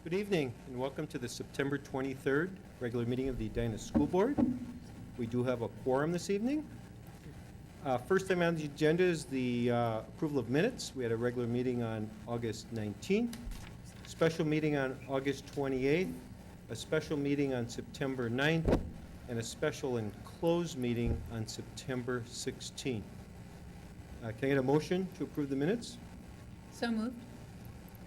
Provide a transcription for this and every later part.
Good evening and welcome to the September 23rd regular meeting of the Edina School Board. We do have a quorum this evening. First item on the agenda is the approval of minutes. We had a regular meeting on August 19th, special meeting on August 28th, a special meeting on September 9th, and a special and closed meeting on September 16th. Can I get a motion to approve the minutes? So moved.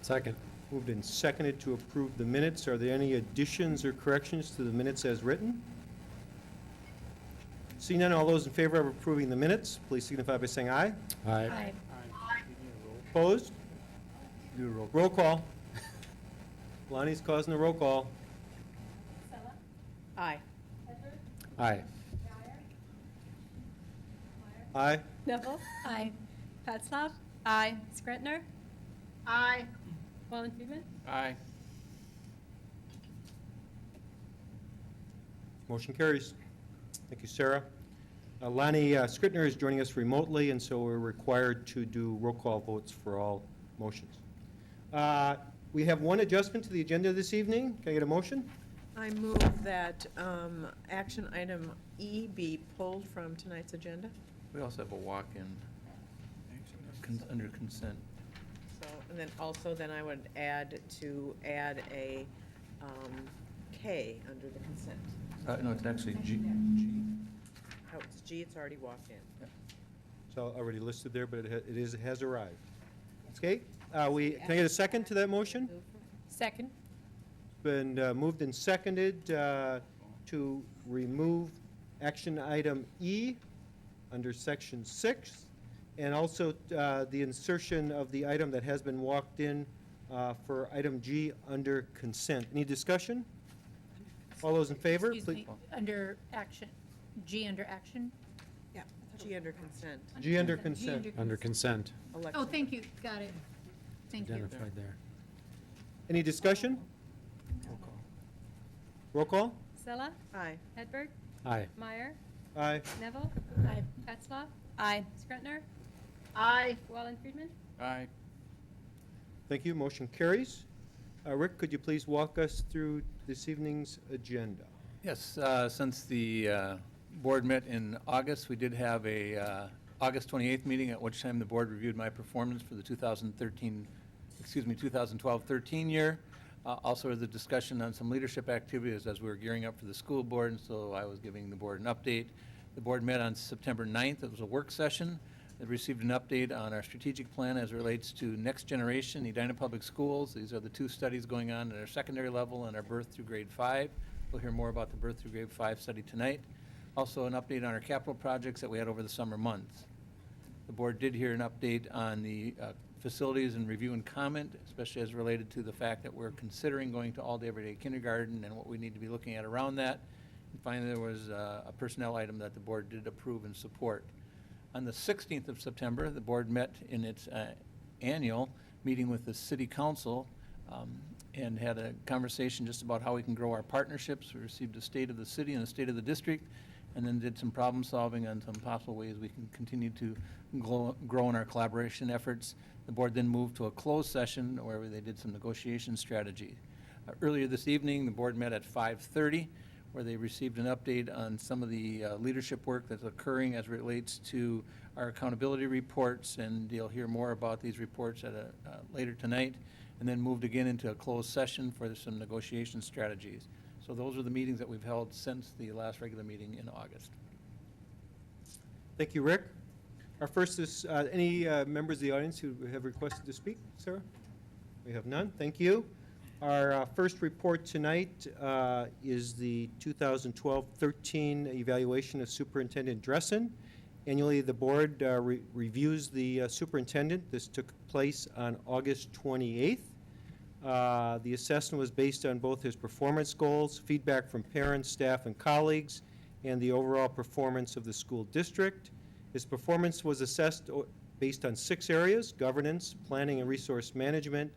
Second. Moved and seconded to approve the minutes. Are there any additions or corrections to the minutes as written? Seeing none, all those in favor of approving the minutes, please signify by saying aye. Aye. Opposed? Do a roll. Roll call. Lonnie's causing a roll call. Aye. Aye. Aye. Neville? Aye. Patzlaff? Aye. Screntner? Aye. Wallen Friedman? Aye. Motion carries. Thank you, Sarah. Lonnie Scrittner is joining us remotely, and so we're required to do roll call votes for all motions. We have one adjustment to the agenda this evening. Can I get a motion? I move that action item E be pulled from tonight's agenda. We also have a walk-in under consent. So, and then also then I would add a K under the consent. No, it's actually G. Oh, it's G, it's already walked in. It's already listed there, but it has arrived. Okay. Can I get a second to that motion? Second. Been moved and seconded to remove action item E under section 6, and also the insertion of the item that has been walked in for item G under consent. Any discussion? All those in favor? Excuse me, under action, G under action? Yeah, G under consent. G under consent. Under consent. Oh, thank you, got it. Thank you. Identified there. Any discussion? Roll call? Sella? Aye. Hedberg? Aye. Meyer? Aye. Neville? Aye. Patzlaff? Aye. Screntner? Aye. Wallen Friedman? Aye. Thank you. Motion carries. Rick, could you please walk us through this evening's agenda? Yes, since the board met in August, we did have a August 28th meeting at which time the board reviewed my performance for the 2012-13 year. Also as a discussion on some leadership activities as we were gearing up for the school board, and so I was giving the board an update. The board met on September 9th. It was a work session. It received an update on our strategic plan as it relates to next generation, Edina Public Schools. These are the two studies going on at our secondary level and our birth through grade 5. We'll hear more about the birth through grade 5 study tonight. Also an update on our capital projects that we had over the summer months. The board did hear an update on the facilities and review and comment, especially as related to the fact that we're considering going to all-day everyday kindergarten and what we need to be looking at around that. And finally, there was a personnel item that the board did approve and support. On the 16th of September, the board met in its annual meeting with the City Council and had a conversation just about how we can grow our partnerships. We received a state of the city and a state of the district, and then did some problem solving on some possible ways we can continue to grow in our collaboration efforts. The board then moved to a closed session where they did some negotiation strategy. Earlier this evening, the board met at 5:30, where they received an update on some of the leadership work that's occurring as it relates to our accountability reports, and you'll hear more about these reports at later tonight, and then moved again into a closed session for some negotiation strategies. So those are the meetings that we've held since the last regular meeting in August. Thank you, Rick. Our first is any members of the audience who have requested to speak, Sarah? We have none. Thank you. Our first report tonight is the 2012-13 evaluation of Superintendent Dressen. Annually, the board reviews the superintendent. This took place on August 28th. The assessment was based on both his performance goals, feedback from parents, staff, and colleagues, and the overall performance of the school district. His performance was assessed based on 6 areas: governance, planning and resource management,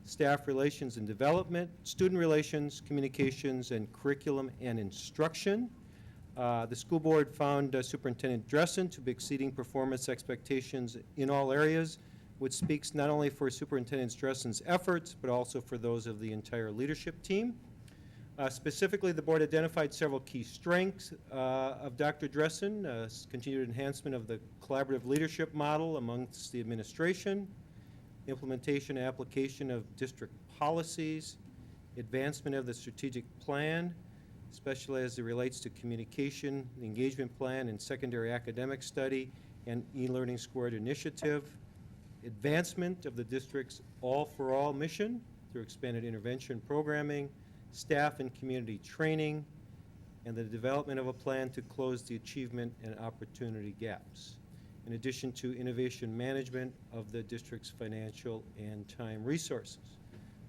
staff relations and development, student relations, communications, and curriculum and instruction. The school board found Superintendent Dressen to be exceeding performance expectations in all areas, which speaks not only for Superintendent Dressen's efforts, but also for those of the entire leadership team. Specifically, the board identified several key strengths of Dr. Dressen, continued enhancement of the collaborative leadership model amongst the administration, implementation and application of district policies, advancement of the strategic plan, especially as it relates to communication, the engagement plan, and secondary academic study, and e-learning squared initiative, advancement of the district's all-for-all mission through expanded intervention programming, staff and community training, and the development of a plan to close the achievement and opportunity gaps, in addition to innovation management of the district's financial and time resources.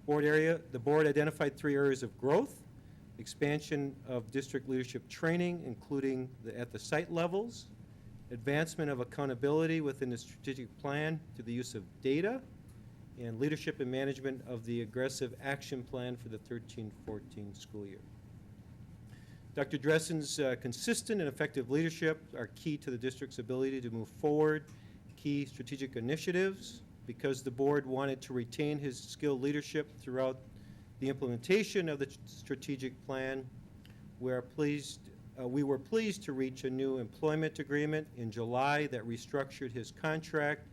The board identified 3 areas of growth: expansion of district leadership training, including at the site levels, advancement of accountability within the strategic plan through the use of data, and leadership and management of the aggressive action plan for the 13-14 school year. Dr. Dressen's consistent and effective leadership are key to the district's ability to move forward key strategic initiatives. Because the board wanted to retain his skilled leadership throughout the implementation of the strategic plan, we were pleased to reach a new employment agreement in July that restructured his contract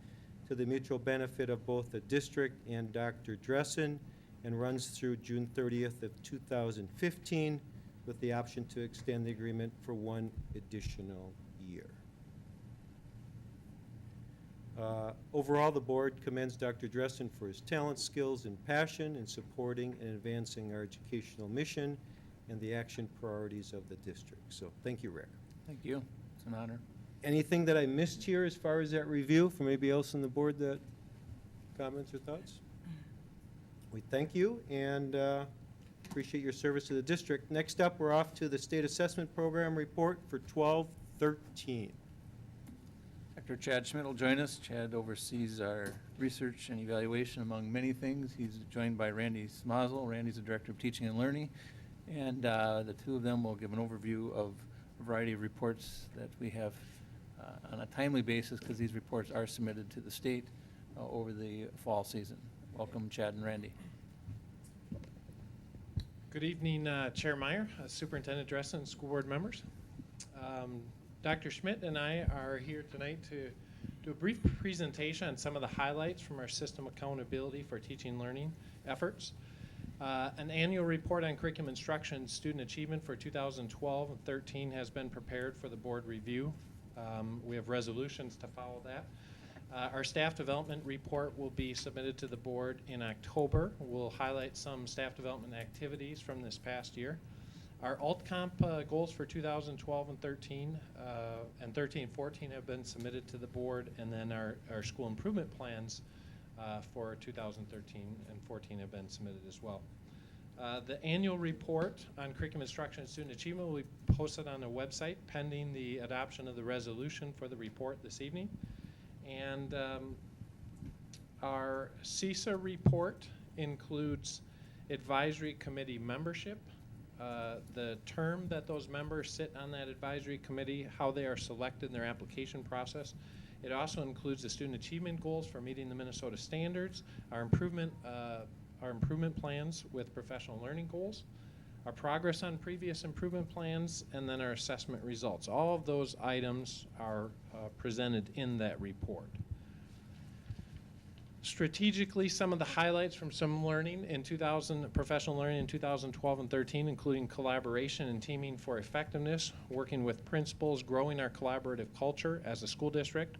to the mutual benefit of both the district and Dr. Dressen, and runs through June 30th of 2015, with the option to extend the agreement for 1 additional year. Overall, the board commends Dr. Dressen for his talent, skills, and passion in supporting and advancing our educational mission and the action priorities of the district. So thank you, Rick. Thank you. It's an honor. Anything that I missed here as far as that review from anybody else on the board that comments or thoughts? We thank you and appreciate your service to the district. Next up, we're off to the State Assessment Program report for 12-13. Dr. Chad Schmidt will join us. Chad oversees our research and evaluation, among many things. He's joined by Randy Smazel. Randy's the Director of Teaching and Learning. And the two of them will give an overview of a variety of reports that we have on a timely basis, because these reports are submitted to the state over the fall season. Welcome, Chad and Randy. Good evening, Chair Meyer, Superintendent Dressen, and school board members. Dr. Schmidt and I are here tonight to do a brief presentation on some of the highlights from our system accountability for teaching and learning efforts. An annual report on curriculum instruction and student achievement for 2012 and 13 has been prepared for the board review. We have resolutions to follow that. Our staff development report will be submitted to the board in October. We'll highlight some staff development activities from this past year. Our ALT-COMP goals for 2012 and 13 and 13-14 have been submitted to the board, and then our school improvement plans for 2013 and 14 have been submitted as well. The annual report on curriculum instruction and student achievement will be posted on the website pending the adoption of the resolution for the report this evening. And our CISA report includes advisory committee membership, the term that those members sit on that advisory committee, how they are selected in their application process. It also includes the student achievement goals for meeting the Minnesota standards, our improvement plans with professional learning goals, our progress on previous improvement plans, and then our assessment results. All of those items are presented in that report. Strategically, some of the highlights from some learning in professional learning in 2012 and 13, including collaboration and teaming for effectiveness, working with principals, growing our collaborative culture as a school district.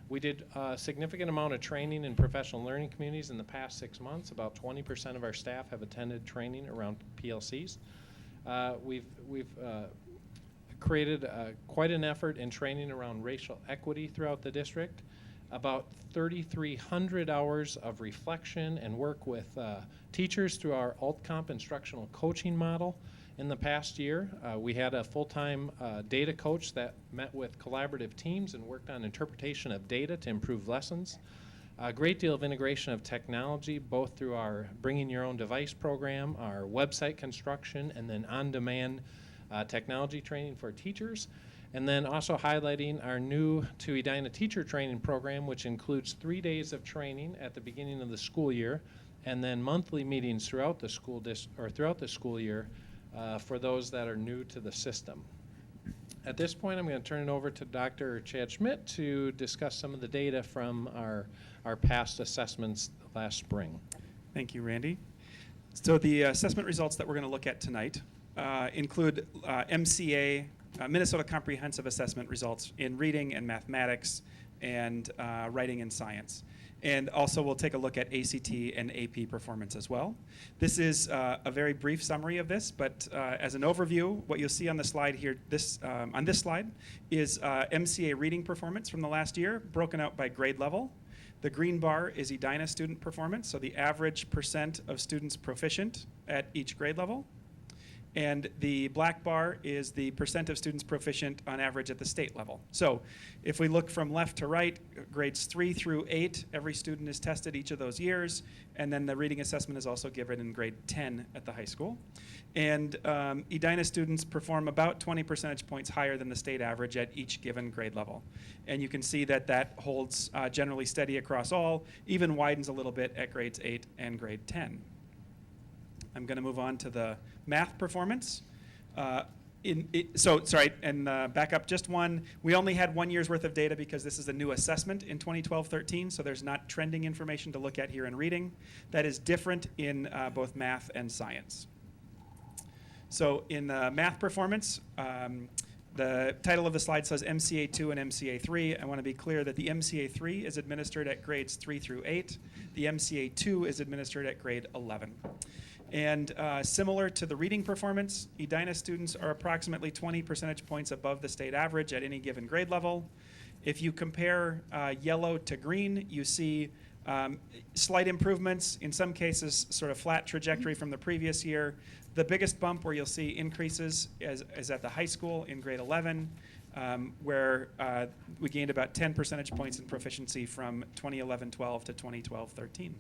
We did a significant amount of training in professional learning communities in the past 6 months. About 20% of our staff have attended training around PLCs. We've created quite an effort in training around racial equity throughout the district. About 3,300 hours of reflection and work with teachers through our ALT-COMP instructional coaching model. In the past year, we had a full-time data coach that met with collaborative teams and worked on interpretation of data to improve lessons. A great deal of integration of technology, both through our Bringing Your Own Device program, our website construction, and then on-demand technology training for teachers, And then also highlighting our new to Edina teacher training program, which includes 3 days of training at the beginning of the school year, and then monthly meetings throughout the throughout the school year for those that are new to the system. At this point, I'm going to turn it over to Dr. Chad Schmidt to discuss some of the data from our past assessments last spring. Thank you, Randy. So the assessment results that we're going to look at tonight include MCA, Minnesota Comprehensive Assessment results in reading and mathematics and writing and science. And also we'll take a look at ACT and AP performance as well. This is a very brief summary of this, but as an overview, what you'll see on the slide here, on this slide, is MCA reading performance from the last year, broken out by grade level. The green bar is Edina student performance, so the average percent of students proficient at each grade level. And the black bar is the percent of students proficient on average at the state level. So if we look from left to right, grades 3 through 8, every student is tested each of those years. And then the reading assessment is also given in grade 10 at the high school. And Edina students perform about 20 percentage points higher than the state average at each given grade level. And you can see that that holds generally steady across all, even widens a little bit at grades 8 and grade 10. I'm going to move on to the math performance. Back up just one. We only had 1 year's worth of data because this is a new assessment in 2012-13, so there's not trending information to look at here in reading. That is different in both math and science. So in math performance, the title of the slide says MCA2 and MCA3. I want to be clear that the MCA3 is administered at grades 3 through 8. The MCA2 is administered at grade 11. And similar to the reading performance, Edina students are approximately 20 percentage points above the state average at any given grade level. If you compare yellow to green, you see slight improvements, in some cases sort of flat trajectory from the previous year. The biggest bump where you'll see increases is at the high school in grade 11, where we gained about 10 percentage points in proficiency from 2011-12 to 2012-13.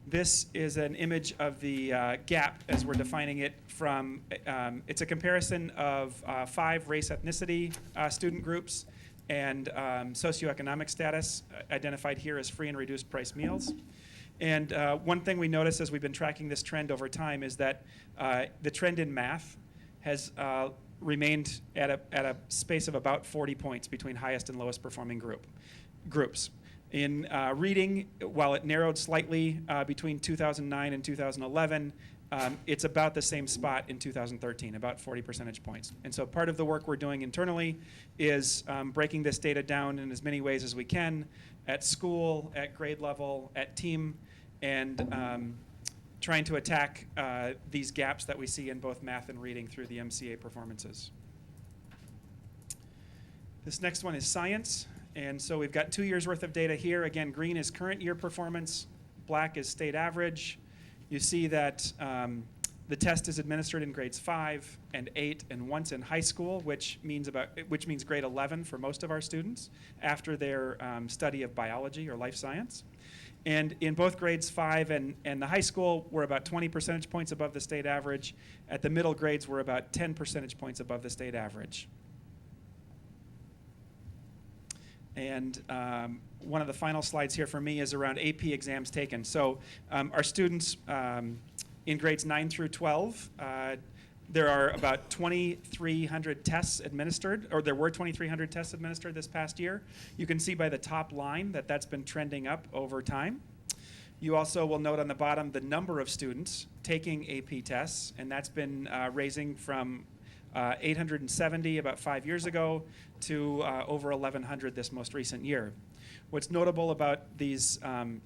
This is an image of the gap as we're defining it from, it's a comparison of 5 race ethnicity student groups and socioeconomic status, identified here as free and reduced price meals. And one thing we notice as we've been tracking this trend over time is that the trend in math has remained at a space of about 40 points between highest and lowest performing groups. In reading, while it narrowed slightly between 2009 and 2011, it's about the same spot in 2013, about 40 percentage points. And so part of the work we're doing internally is breaking this data down in as many ways as we can, at school, at grade level, at team, and trying to attack these gaps that we see in both math and reading through the MCA performances. This next one is science. And so we've got 2 years worth of data here. Again, green is current year performance, black is state average. You see that the test is administered in grades 5 and 8 and once in high school, which means grade 11 for most of our students after their study of biology or life science. And in both grades 5 and the high school, we're about 20 percentage points above the state average. At the middle grades, we're about 10 percentage points above the state average. And one of the final slides here for me is around AP exams taken. So our students in grades 9 through 12, there are about 2,300 tests administered, or there were 2,300 tests administered this past year. You can see by the top line that that's been trending up over time. You also will note on the bottom the number of students taking AP tests, and that's been raising from 870 about 5 years ago to over 1,100 this most recent year. What's notable about these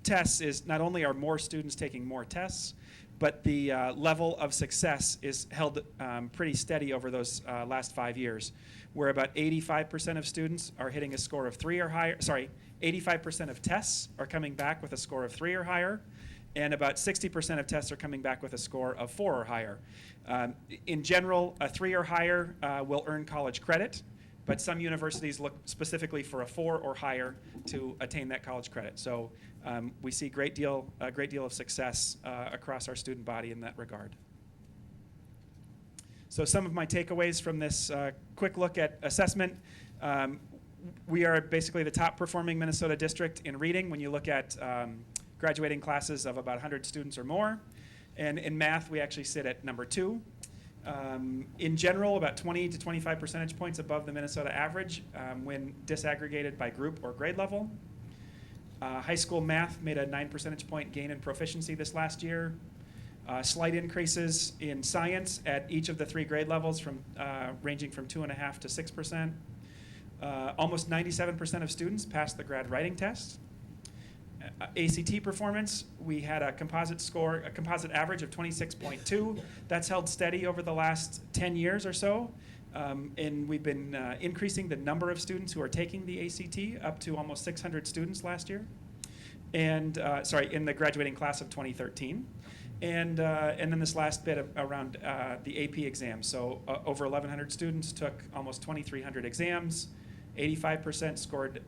tests is not only are more students taking more tests, but the level of success is held pretty steady over those last 5 years, where about 85% of students are hitting a score of 3 or higher. 85% of tests are coming back with a score of 3 or higher, and about 60% of tests are coming back with a score of 4 or higher. In general, a 3 or higher will earn college credit, but some universities look specifically for a 4 or higher to attain that college credit. So we see a great deal of success across our student body in that regard. So some of my takeaways from this quick look at assessment, we are basically the top performing Minnesota district in reading when you look at graduating classes of about 100 students or more. And in math, we actually sit at number 2. In general, about 20 to 25 percentage points above the Minnesota average when disaggregated by group or grade level. High school math made a 9 percentage point gain in proficiency this last year. Slight increases in science at each of the 3 grade levels from ranging from 2.5% to 6%. Almost 97% of students passed the grad writing test. ACT performance, we had a composite average of 26.2. That's held steady over the last 10 years or so. And we've been increasing the number of students who are taking the ACT up to almost 600 students last year. And, in the graduating class of 2013. And then this last bit around the AP exam. So over 1,100 students took almost 2,300 exams. 85% scored,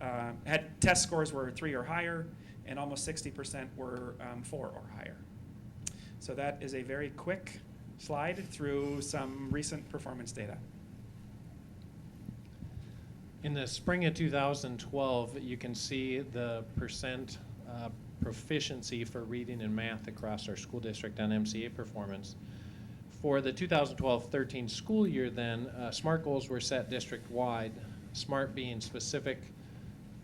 had test scores were 3 or higher, and almost 60% were 4 or higher. So that is a very quick slide through some recent performance data. In the spring of 2012, you can see the percent proficiency for reading and math across our school district on MCA performance. For the 2012-13 school year then, SMART goals were set district-wide, SMART being specific,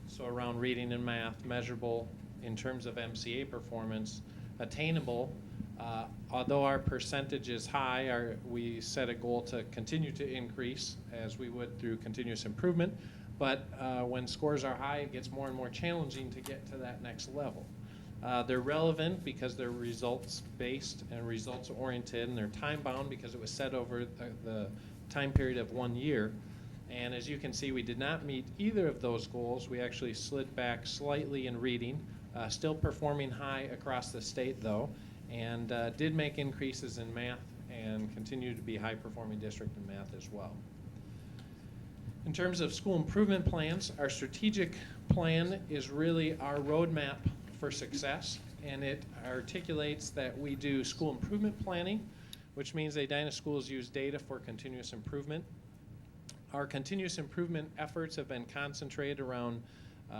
so around reading and math, measurable in terms of MCA performance, attainable. Although our percentage is high, we set a goal to continue to increase as we would through continuous improvement. But when scores are high, it gets more and more challenging to get to that next level. They're relevant because they're results-based and results-oriented, and they're time-bound because it was set over the time period of 1 year. And as you can see, we did not meet either of those goals. We actually slid back slightly in reading, still performing high across the state, though, and did make increases in math and continue to be a high-performing district in math as well. In terms of school improvement plans, our strategic plan is really our roadmap for success, and it articulates that we do school improvement planning, which means that Edina schools use data for continuous improvement. Our continuous improvement efforts have been concentrated around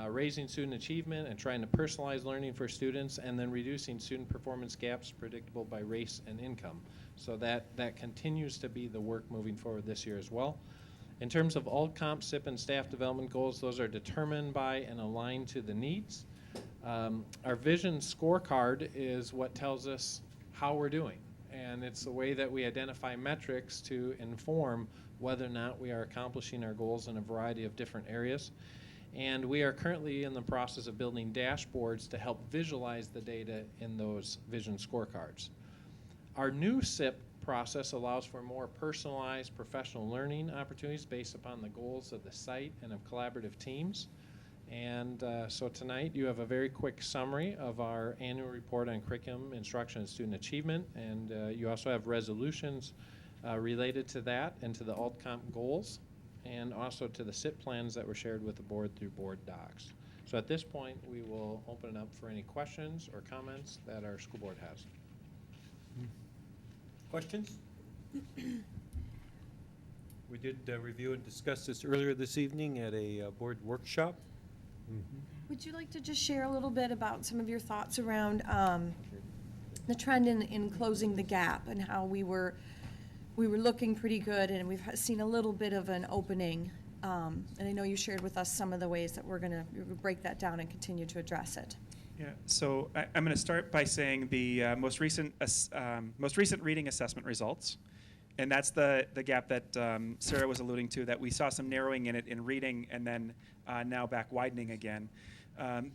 raising student achievement and trying to personalize learning for students, and then reducing student performance gaps predictable by race and income. So that continues to be the work moving forward this year as well. In terms of all comp, SIP, and staff development goals, those are determined by and aligned to the needs. Our vision scorecard is what tells us how we're doing, and it's the way that we identify metrics to inform whether or not we are accomplishing our goals in a variety of different areas. And we are currently in the process of building dashboards to help visualize the data in those vision scorecards. Our new SIP process allows for more personalized professional learning opportunities based upon the goals of the site and of collaborative teams. And so tonight you have a very quick summary of our annual report on curriculum, instruction, and student achievement. And you also have resolutions related to that and to the alt-comp goals, and also to the SIP plans that were shared with the board through board docs. So at this point, we will open it up for any questions or comments that our school board has. Questions? We did review and discuss this earlier this evening at a board workshop. Would you like to just share a little bit about some of your thoughts around the trend in closing the gap, and how we were looking pretty good, and we've seen a little bit of an opening, and I know you shared with us some of the ways that we're going to break that down and continue to address it. Yeah, so I'm going to start by saying the most recent reading assessment results, and that's the gap that Sarah was alluding to, that we saw some narrowing in it in reading, and then now back widening again.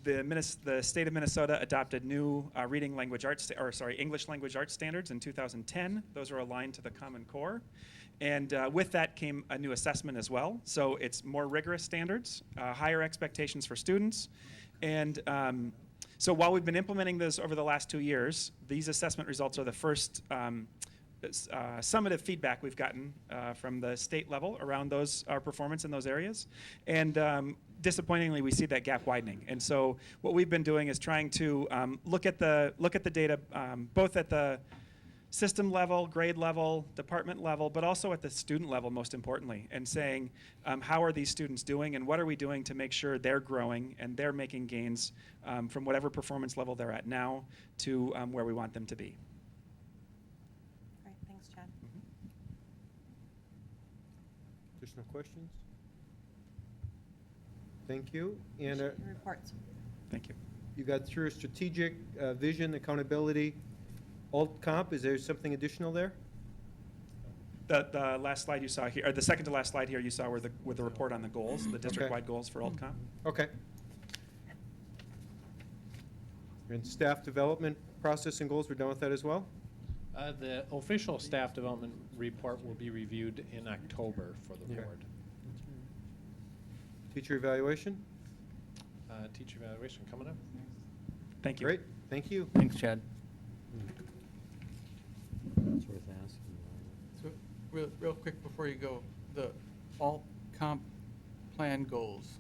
The state of Minnesota adopted new English language arts standards in 2010. Those are aligned to the Common Core. And with that came a new assessment as well. So it's more rigorous standards, higher expectations for students. And so while we've been implementing this over the last 2 years, these assessment results are the first summative feedback we've gotten from the state level around our performance in those areas. And disappointingly, we see that gap widening. And so what we've been doing is trying to look at the data both at the system level, grade level, department level, but also at the student level, most importantly, and saying, how are these students doing and what are we doing to make sure they're growing and they're making gains from whatever performance level they're at now to where we want them to be. Great, thanks, Chad. Additional questions? Thank you. And Appreciate your reports. Thank you. you got through strategic, vision, accountability, alt comp. Is there something additional there? The last slide you saw here, or the second to last slide here you saw with the report on the goals, the district-wide goals for Old Comp. Okay. And staff development process and goals, we're done with that as well? The official staff development report will be reviewed in October for the Yeah. board. Teacher evaluation? Teacher evaluation coming up. Thank you. Great, thank you. Thanks, Chad. It's worth asking. So, real quick before you go, the all comp plan goals,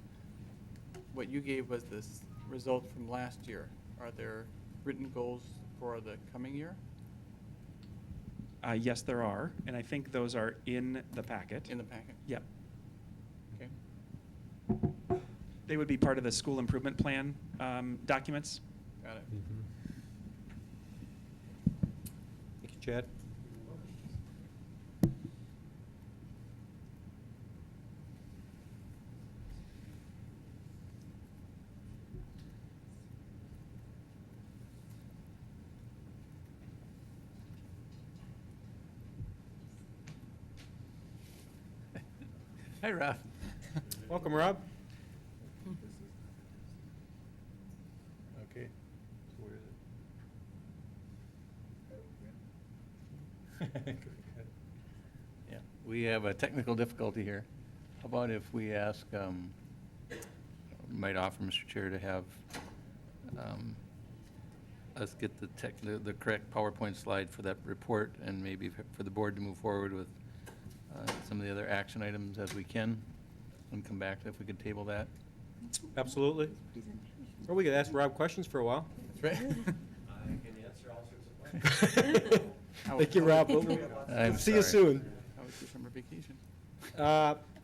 what you gave was this result from last year. Are there written goals for the coming year Yes, there are, and I think those are in the packet. in the packet? Yep. Okay, They would be part of the school improvement plan documents. got it. Thank you, Chad. Hi, Rob. Welcome, Rob. Okay. Yeah, we have a technical difficulty here. How about if we ask, might offer, Mr. Chair, to have us get the correct PowerPoint slide for that report, and maybe for the board to move forward with some of the other action items as we can, and come back if we could table that. Absolutely. Or we could ask Rob questions for a while. That's right. Thank you, Rob. I'm See you sorry. soon. How was your summer vacation?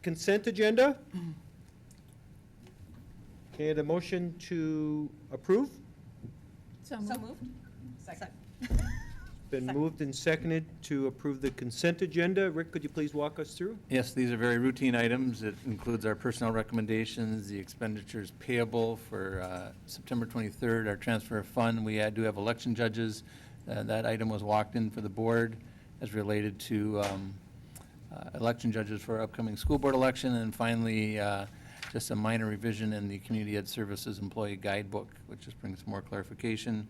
Consent agenda? Okay, the motion to approve? So So moved. moved? Second. Been moved and seconded to approve the consent agenda. Rick, could you please walk us through? Yes, these are very routine items. It includes our personnel recommendations, the expenditures payable for September 23rd, our transfer of fund. We do have election judges. That item was walked in for the board as related to election judges for our upcoming school board election. And finally, just a minor revision in the Community Ed Services Employee Guidebook, which just brings more clarification.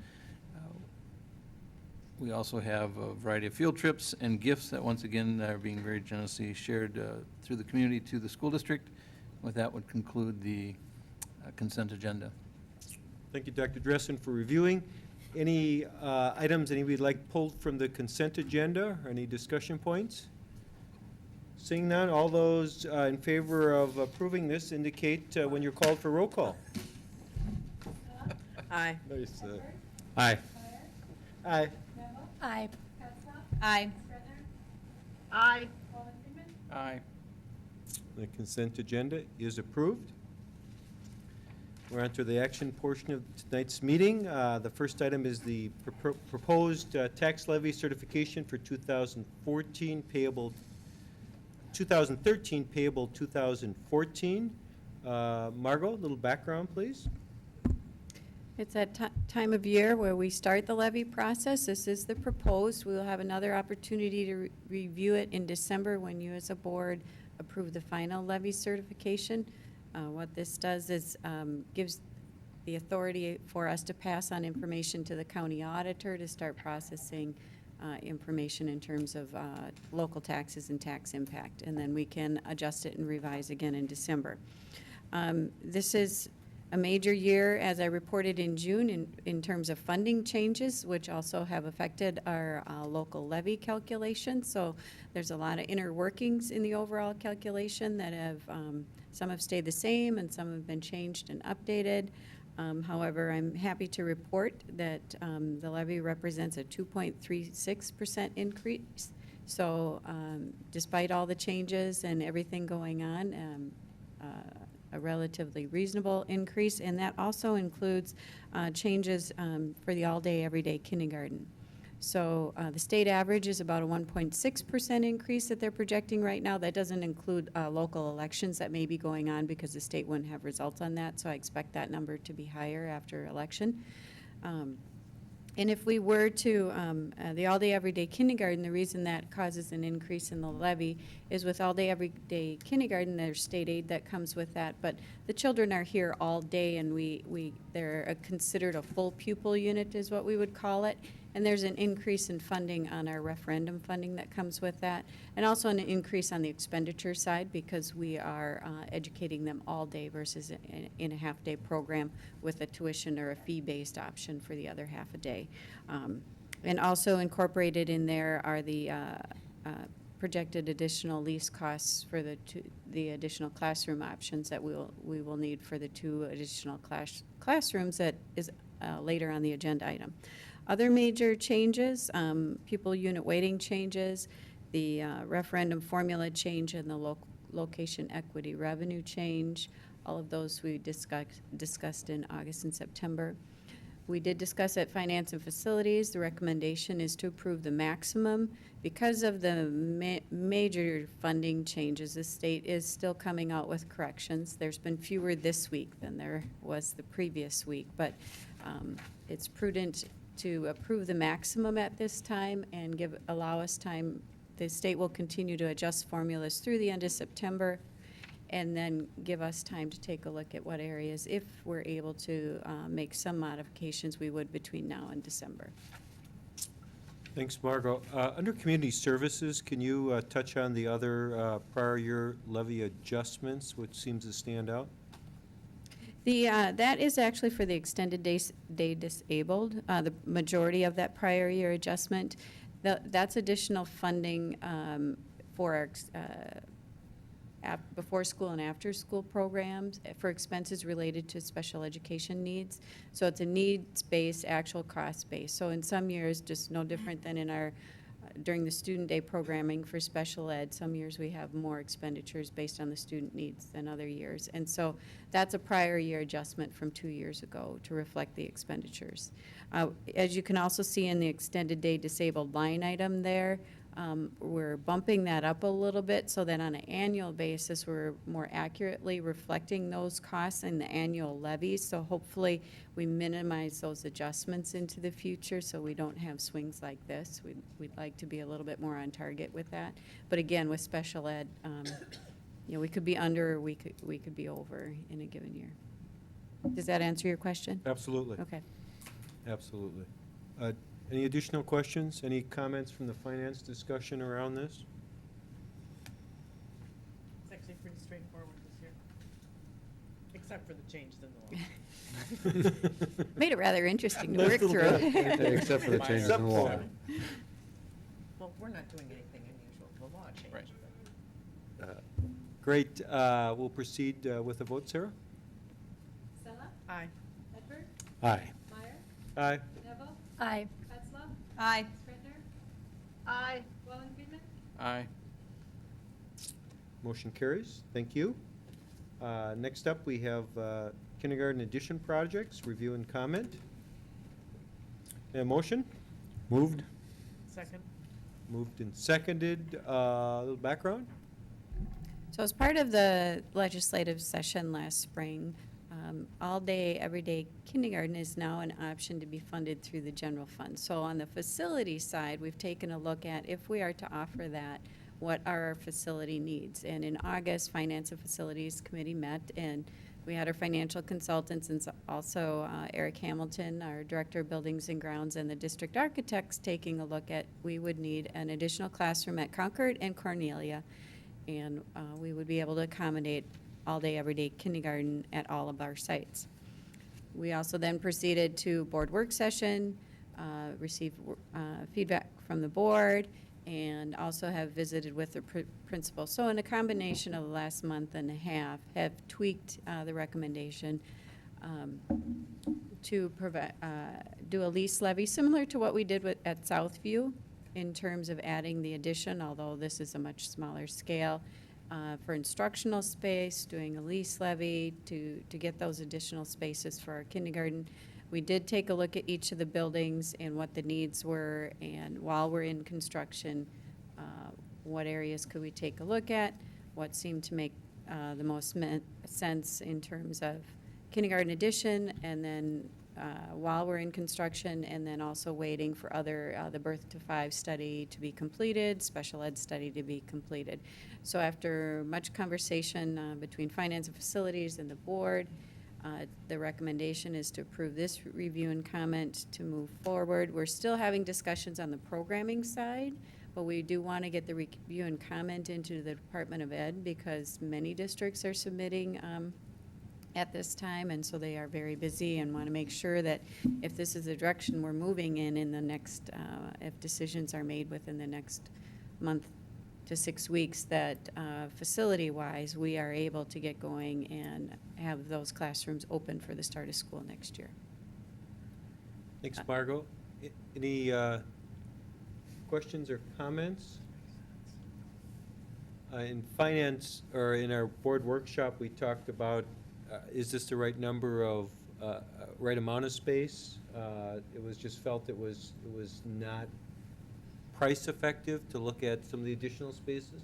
We also have a variety of field trips and gifts that, once again, are being very generously shared through the community to the school district. With that would conclude the consent agenda. Thank you, Dr. Dressen, for reviewing. Any items anybody would like pulled from the consent agenda, or any discussion points? Seeing none, all those in favor of approving this indicate when you're called for roll call. Aye. Nice. Aye. Aye. Aye. Aye. Aye. Aye. The consent agenda is approved. We're on to the action portion of tonight's meeting. The first item is the proposed tax levy certification for 2013 payable 2014. Margot, a little background, please. It's that time of year where we start the levy process. This is the proposed. We will have another opportunity to review it in December when you as a board approve the final levy certification. What this does is gives the authority for us to pass on information to the county auditor to start processing information in terms of local taxes and tax impact. And then we can adjust it and revise again in December. This is a major year, as I reported in June, in terms of funding changes, which also have affected our local levy calculation. So there's a lot of inner workings in the overall calculation that have, some have stayed the same and some have been changed and updated. However, I'm happy to report that the levy represents a 2.36% increase. So despite all the changes and everything going on, a relatively reasonable increase, and that also includes changes for the all-day, everyday kindergarten. So the state average is about a 1.6% increase that they're projecting right now. That doesn't include local elections that may be going on because the state wouldn't have results on that, so I expect that number to be higher after election. And if we were to, the all-day, everyday kindergarten, the reason that causes an increase in the levy is with all-day, everyday kindergarten, there's state aid that comes with that, but the children are here all day, and they're considered a full pupil unit is what we would call it, and there's an increase in funding on our referendum funding that comes with that, and also an increase on the expenditure side because we are educating them all day versus in a half-day program with a tuition or a fee-based option for the other half a day. And also incorporated in there are the projected additional lease costs for the additional classroom options that we will need for the 2 additional classrooms that is later on the agenda item. Other major changes, pupil unit weighting changes, the referendum formula change, and the location equity revenue change. All of those we discussed in August and September. We did discuss at Finance and Facilities. The recommendation is to approve the maximum. Because of the major funding changes, the state is still coming out with corrections. There's been fewer this week than there was the previous week, but it's prudent to approve the maximum at this time and allow us time. The state will continue to adjust formulas through the end of September and then give us time to take a look at what areas, if we're able to make some modifications, we would between now and December. Thanks, Margot. Under Community Services, can you touch on the other prior year levy adjustments, which seems to stand out? That is actually for the extended day disabled, the majority of that prior year adjustment. That's additional funding for our before school and after school programs for expenses related to special education needs. So it's a needs-based, actual cost-based. So in some years, just no different than in our during the student day programming for special ed, some years we have more expenditures based on the student needs than other years. And so that's a prior year adjustment from 2 years ago to reflect the expenditures. As you can also see in the extended day disabled line item there, we're bumping that up a little bit so that on an annual basis we're more accurately reflecting those costs in the annual levies. So hopefully we minimize those adjustments into the future so we don't have swings like this. We'd like to be a little bit more on target with that. But again, with special ed, we could be under or we could be over in a given year. Does that answer your question? Absolutely. Okay. Absolutely. Any additional questions? Any comments from the finance discussion around this? It's actually pretty straightforward this year, except for the changes in the law. Made it rather interesting to Nice work little through. bit. Except for the changes in the law. Well, we're not doing anything unusual. The law changed. Right. Great. We'll proceed with a vote, Sarah? Stella? Aye. Edward? Aye. Meyer? Aye. Neville? Aye. Petzler? Aye. Springer? Aye. Wallen-Friedman? Aye. Motion carries. Thank you. Next up, we have kindergarten addition projects, review and comment. A motion? Moved? Second. Moved and seconded. A little background? So as part of the legislative session last spring, all-day, everyday kindergarten is now an option to be funded through the general fund. So on the facility side, we've taken a look at if we are to offer that, what are our facility needs? And in August, Finance and Facilities Committee met, and we had our financial consultants and also Eric Hamilton, our Director of Buildings and Grounds, and the district architects taking a look at, we would need an additional classroom at Concord and Cornelia, and we would be able to accommodate all-day, everyday kindergarten at all of our sites. We also then proceeded to board work session, received feedback from the board, and also have visited with the principal. So in a combination of the last month and a half, have tweaked the recommendation to do a lease levy, similar to what we did at Southview in terms of adding the addition, although this is a much smaller scale, for instructional space, doing a lease levy to get those additional spaces for our kindergarten. We did take a look at each of the buildings and what the needs were, and while we're in construction, what areas could we take a look at, what seemed to make the most sense in terms of kindergarten addition, and then while we're in construction, and then also waiting for the birth to 5 study to be completed, special ed study to be completed. So after much conversation between finance and facilities and the board, the recommendation is to approve this review and comment to move forward. We're still having discussions on the programming side, but we do want to get the review and comment into the Department of Ed because many districts are submitting at this time, and so they are very busy and want to make sure that if this is the direction we're moving in the next, if decisions are made within the next month to 6 weeks, that facility-wise, we are able to get going and have those classrooms open for the start of school next year. Thanks, Margot. Any questions or comments? In finance, or in our board workshop, we talked about, is this the right number of, right amount of space? It was just felt it was not price effective to look at some of the additional spaces?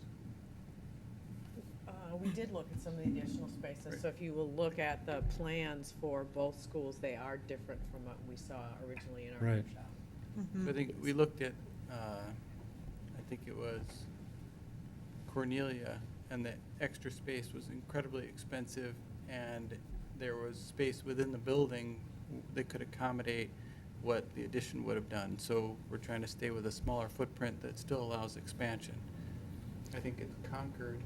We did look at some of the additional spaces, so if you will look at the plans for both schools, they are different from what we saw originally in our Right. workshop. So I think we looked at, I think it was Cornelia, and the extra space was incredibly expensive, and there was space within the building that could accommodate what the addition would have done. So we're trying to stay with a smaller footprint that still allows expansion. I think at Concord,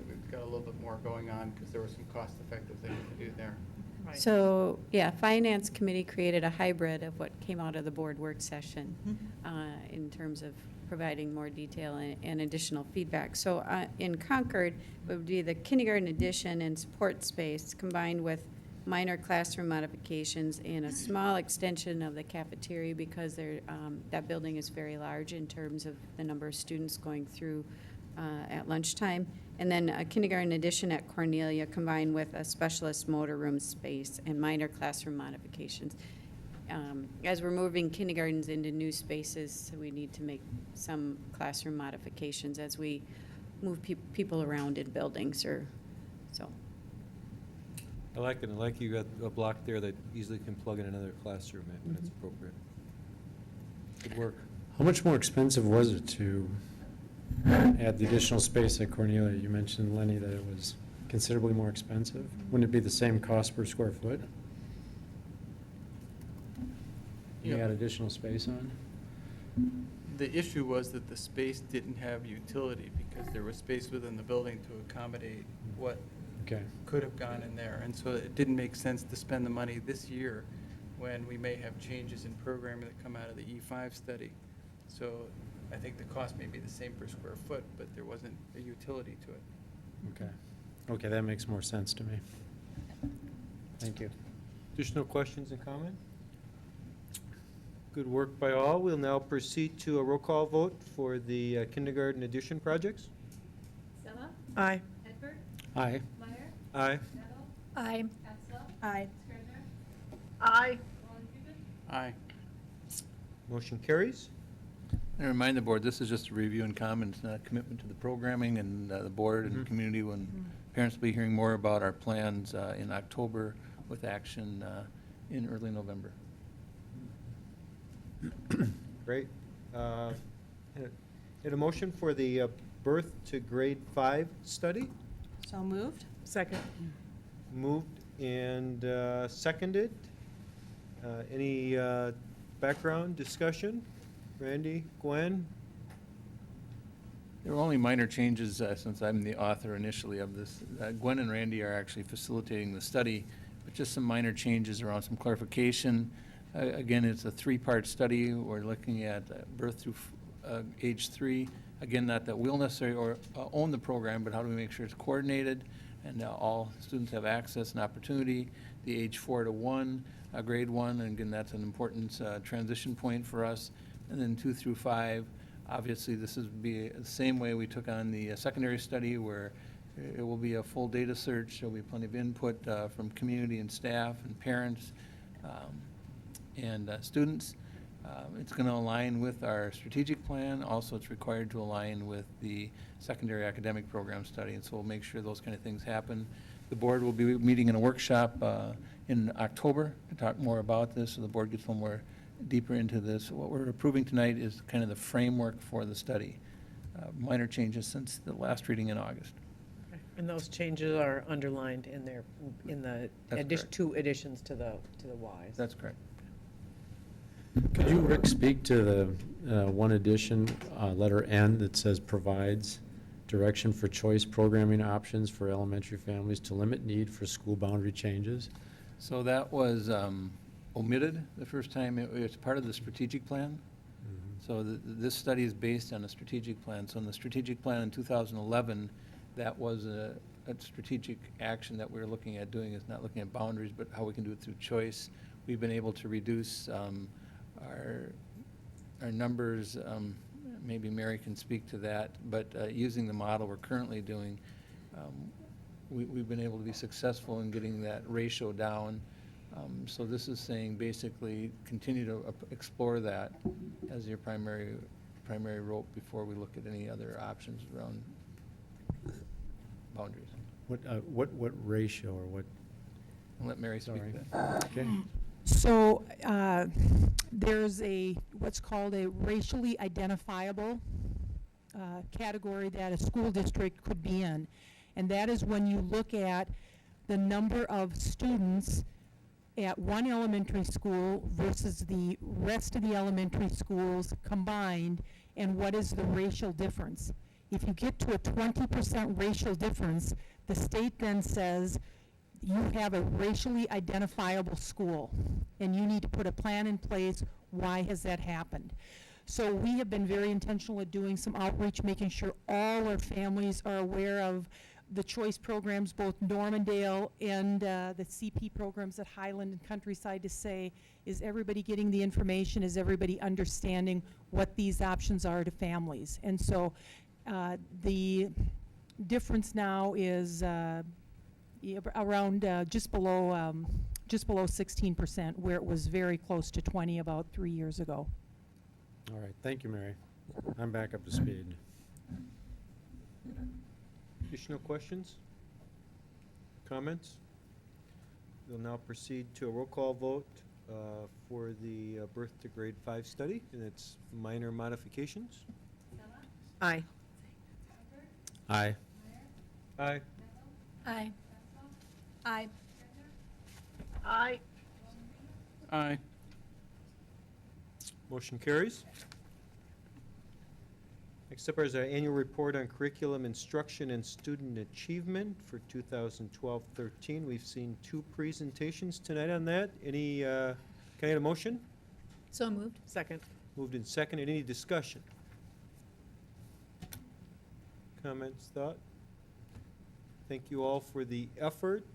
we've got a little bit more going on because there were some cost-effective things to do there. Right. So, yeah, Finance Committee created a hybrid of what came out of the board work session in terms of providing more detail and additional feedback. So in Concord, it would be the kindergarten addition and support space combined with minor classroom modifications and a small extension of the cafeteria because that building is very large in terms of the number of students going through at lunchtime. And then a kindergarten addition at Cornelia combined with a specialist motor room space and minor classroom modifications. As we're moving kindergartens into new spaces, we need to make some classroom modifications as we move people around in buildings so. I like it. I like you got a block there that easily can plug in another classroom when it's appropriate. Good work. How much more expensive was it to add the additional space at Cornelia? You mentioned, Lenny, that it was considerably more expensive. Wouldn't it be the same cost per square foot? You Yeah. add additional space on? The issue was that the space didn't have utility because there was space within the building to accommodate what Okay. could have gone in there. And so it didn't make sense to spend the money this year when we may have changes in programming that come out of the E5 study. So I think the cost may be the same per square foot, but there wasn't a utility to it. Okay. Okay, that makes more sense to me. Thank you. Additional questions and comment? Good work by all. We'll now proceed to a roll call vote for the kindergarten addition projects. Stella? Aye. Edward? Aye. Meyer? Aye. Neville? Aye. Aye. Etzler? Scrivener? Aye. Walden-Huben? Aye. Motion carries. I remind the board, this is just a review and comment, it's not a commitment to the programming, and the board and the community, when parents will be hearing more about our plans in October with action in early November. Great. Had a motion for the birth to grade 5 study. So moved? Second. Moved and seconded. Any background discussion? Randy, Gwen? There were only minor changes since I'm the author initially of this. Gwen and Randy are actually facilitating the study, but just some minor changes around some clarification. Again, it's a 3-part study. We're looking at birth through age 3. Again, not that we'll necessarily own the program, but how do we make sure it's coordinated? and all students have access and opportunity. The age 4 to 1, grade 1, and again, that's an important transition point for us. And then 2 through 5, obviously, this is be the same way we took on the secondary study, where it will be a full data search. There'll be plenty of input from community and staff and parents and students. It's going to align with our strategic plan. Also, it's required to align with the secondary academic program study, and so we'll make sure those kind of things happen. The board will be meeting in a workshop in October to talk more about this, so the board gets a little more deeper into this. What we're approving tonight is kind of the framework for the study. Minor changes since the last reading in August. And those changes are underlined in there, in the That's correct. 2 additions to the Ys. That's correct. Could you, Rick, speak to the one addition, letter N, that says provides direction for choice programming options for elementary families to limit need for school boundary changes? So that was omitted the first time. It's part of the strategic plan. So this study is based on a strategic plan. So in the strategic plan in 2011, that was a strategic action that we're looking at doing. Is not looking at boundaries, but how we can do it through choice. We've been able to reduce our numbers. Maybe Mary can speak to that, but using the model we're currently doing, we've been able to be successful in getting that ratio down. So this is saying basically continue to explore that as your primary rope before we look at any other options around boundaries. What ratio or what? I'll let Mary speak Sorry. to that. Okay. So there's what's called a racially identifiable category that a school district could be in. And that is when you look at the number of students at one elementary school versus the rest of the elementary schools combined, and what is the racial difference. If you get to a 20% racial difference, the state then says you have a racially identifiable school, and you need to put a plan in place. Why has that happened? So we have been very intentional at doing some outreach, making sure all our families are aware of the choice programs, both Normandale and the CP programs at Highland and Countryside, to say, is everybody getting the information? Is everybody understanding what these options are to families? And so the difference now is around just below 16%, where it was very close to 20 about 3 years ago. All right, thank you, Mary. I'm back up to speed. Additional questions? Comments? We'll now proceed to a roll call vote for the birth to grade 5 study and its minor modifications. Aye. Aye. Aye. Aye. Aye. Aye. Aye. Motion carries. Next up is our annual report on curriculum instruction and student achievement for 2012-13. We've seen 2 presentations tonight on that. Any, can I get a motion? So moved. Second. Moved and seconded. Any discussion? Comments, thought? Thank you all for the effort.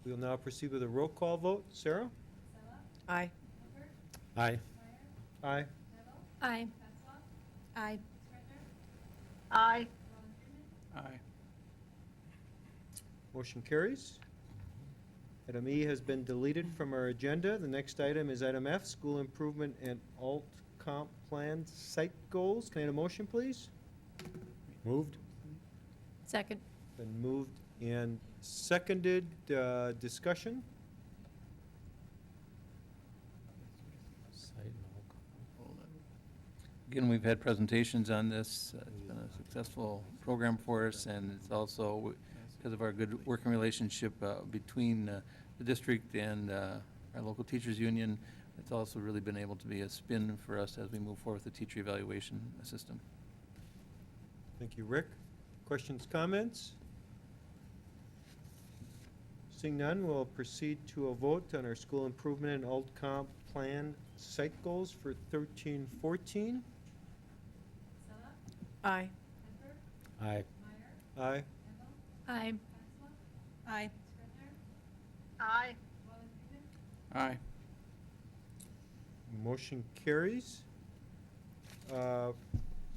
We'll now proceed with a roll call vote. Sarah? Aye. Aye. Aye. Aye. Aye. Aye. Aye. Motion carries. Item E has been deleted from our agenda. The next item is item F, school improvement and alt comp plan site goals. Can I get a motion, please? Moved? Second. Been moved and seconded. Discussion? Again, we've had presentations on this. It's been a successful program for us, and it's also because of our good working relationship between the district and our local teachers union. It's also really been able to be a spin for us as we move forward with the teacher evaluation system. Thank you, Rick. Questions, comments? Seeing none, we'll proceed to a vote on our school improvement and alt comp plan site goals for 13-14. Aye. Aye. Aye. Aye. Aye. Aye. Aye. Motion carries.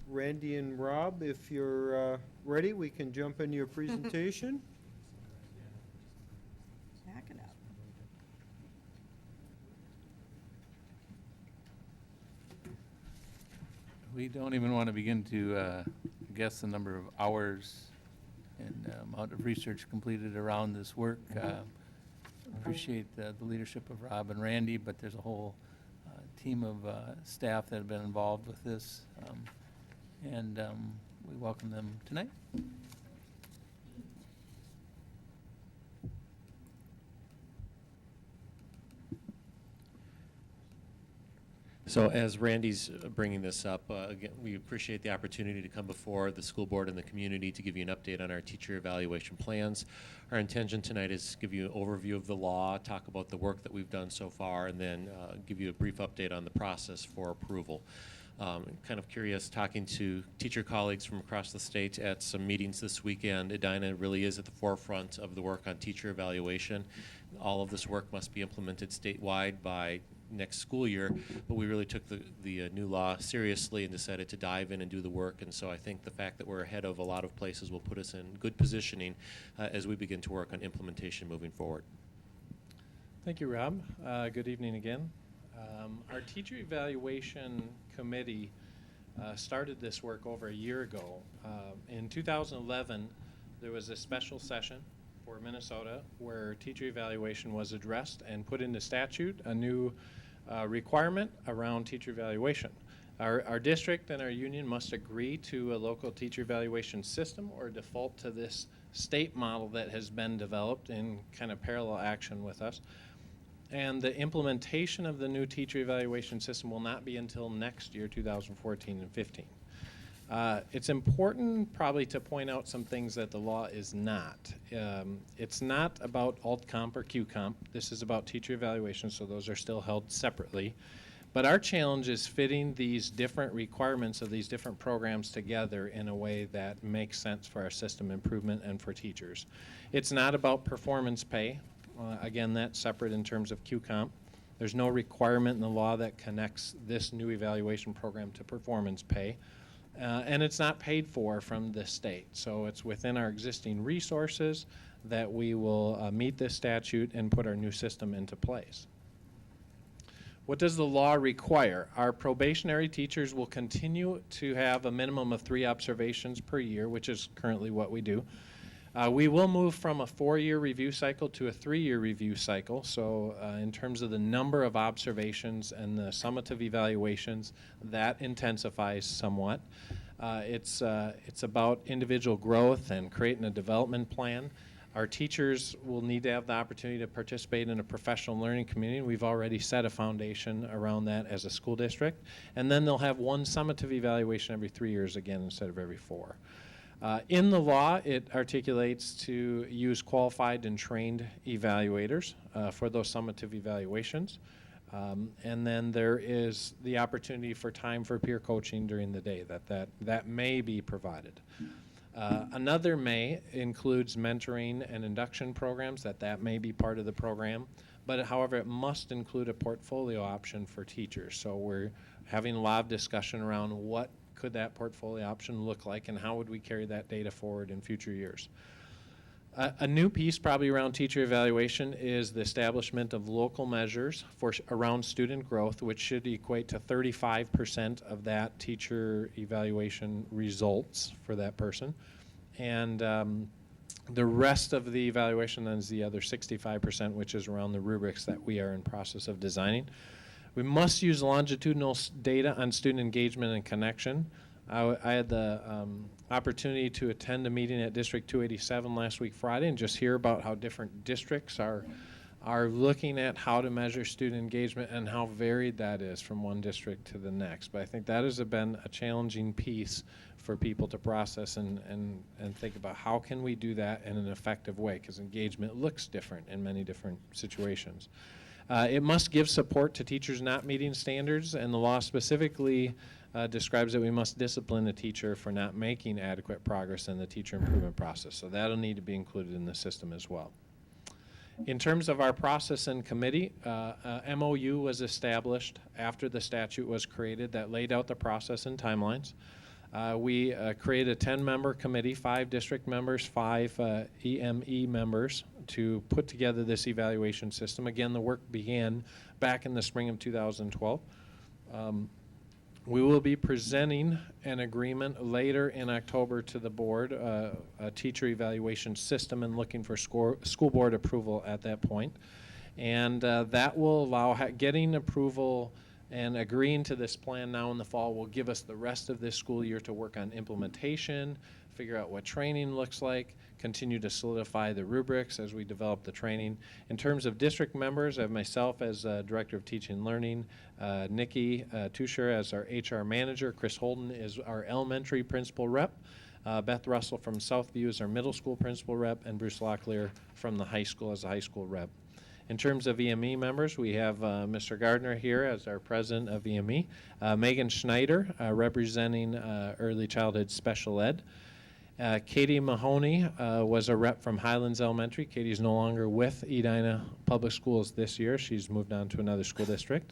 Randy and Rob, if you're ready, we can jump into your presentation. Back it up. We don't even want to begin to guess the number of hours and amount of research completed around this work. Appreciate the leadership of Rob and Randy, but there's a whole team of staff that have been involved with this, and we welcome them tonight. So as Randy's bringing this up, again, we appreciate the opportunity to come before the school board and the community to give you an update on our teacher evaluation plans. Our intention tonight is to give you an overview of the law, talk about the work that we've done so far, and then give you a brief update on the process for approval. Kind of curious, talking to teacher colleagues from across the state at some meetings this weekend. Edina really is at the forefront of the work on teacher evaluation. All of this work must be implemented statewide by next school year, but we really took the new law seriously and decided to dive in and do the work. And so I think the fact that we're ahead of a lot of places will put us in good positioning as we begin to work on implementation moving forward. Thank you, Rob. Good evening again. Our teacher evaluation committee started this work over a year ago. In 2011, there was a special session for Minnesota where teacher evaluation was addressed and put into statute a new requirement around teacher evaluation. Our district and our union must agree to a local teacher evaluation system or default to this state model that has been developed in kind of parallel action with us. And the implementation of the new teacher evaluation system will not be until next year, 2014 and 15. It's important probably to point out some things that the law is not. It's not about alt comp or Q comp. This is about teacher evaluation, so those are still held separately. But our challenge is fitting these different requirements of these different programs together in a way that makes sense for our system improvement and for teachers. It's not about performance pay. Again, that's separate in terms of Q comp. There's no requirement in the law that connects this new evaluation program to performance pay. And it's not paid for from the state. So it's within our existing resources that we will meet this statute and put our new system into place. What does the law require? Our probationary teachers will continue to have a minimum of 3 observations per year, which is currently what we do. We will move from a 4-year review cycle to a 3-year review cycle. So in terms of the number of observations and the summative evaluations, that intensifies somewhat. It's about individual growth and creating a development plan. Our teachers will need to have the opportunity to participate in a professional learning community. We've already set a foundation around that as a school district. And then they'll have 1 summative evaluation every 3 years again instead of every 4. In the law, it articulates to use qualified and trained evaluators for those summative evaluations. And then there is the opportunity for time for peer coaching during the day, that may be provided. Another may includes mentoring and induction programs, that may be part of the program. But however, it must include a portfolio option for teachers. So we're having a lot of discussion around what could that portfolio option look like and how would we carry that data forward in future years. A new piece probably around teacher evaluation is the establishment of local measures for around student growth, which should equate to 35% of that teacher evaluation results for that person. And the rest of the evaluation then is the other 65%, which is around the rubrics that we are in process of designing. We must use longitudinal data on student engagement and connection. I had the opportunity to attend a meeting at District 287 last week Friday and just hear about how different districts are looking at how to measure student engagement and how varied that is from one district to the next. But I think that has been a challenging piece for people to process and think about how can we do that in an effective way, because engagement looks different in many different situations. It must give support to teachers not meeting standards, and the law specifically describes that we must discipline a teacher for not making adequate progress in the teacher improvement process. So that'll need to be included in the system as well. In terms of our process and committee, MOU was established after the statute was created that laid out the process and timelines. We created a 10-member committee, 5 district members, 5 EME members, to put together this evaluation system. Again, the work began back in the spring of 2012. We will be presenting an agreement later in October to the board, a teacher evaluation system, and looking for school board approval at that point. And that will allow getting approval and agreeing to this plan now in the fall will give us the rest of this school year to work on implementation, figure out what training looks like, continue to solidify the rubrics as we develop the training. In terms of district members, I have myself as Director of Teaching and Learning, Nikki Tusher as our HR Manager, Chris Holden is our Elementary Principal Rep, Beth Russell from Southview is our Middle School Principal Rep, and Bruce Locklear from the high school as a high school rep. In terms of EME members, we have Mr. Gardner here as our president of EME, Megan Schneider representing Early Childhood Special Ed. Katie Mahoney was a rep from Highlands Elementary. Katie's no longer with Edina Public Schools this year. She's moved on to another school district.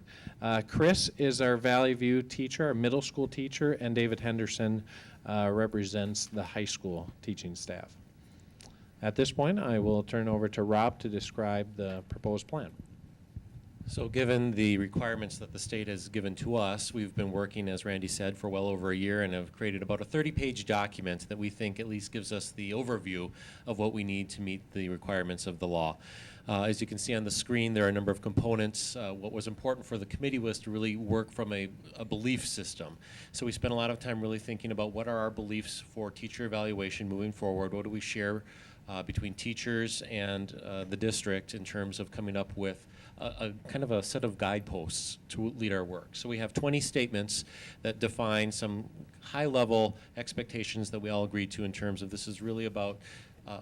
Chris is our Valley View teacher, our middle school teacher, and David Henderson represents the high school teaching staff. At this point, I will turn over to Rob to describe the proposed plan. So given the requirements that the state has given to us, we've been working, as Randy said, for well over a year and have created about a 30-page document that we think at least gives us the overview of what we need to meet the requirements of the law. As you can see on the screen, there are a number of components. What was important for the committee was to really work from a belief system. So we spent a lot of time really thinking about what are our beliefs for teacher evaluation moving forward, what do we share between teachers and the district in terms of coming up with a kind of a set of guideposts to lead our work. So we have 20 statements that define some high-level expectations that we all agree to in terms of this is really about,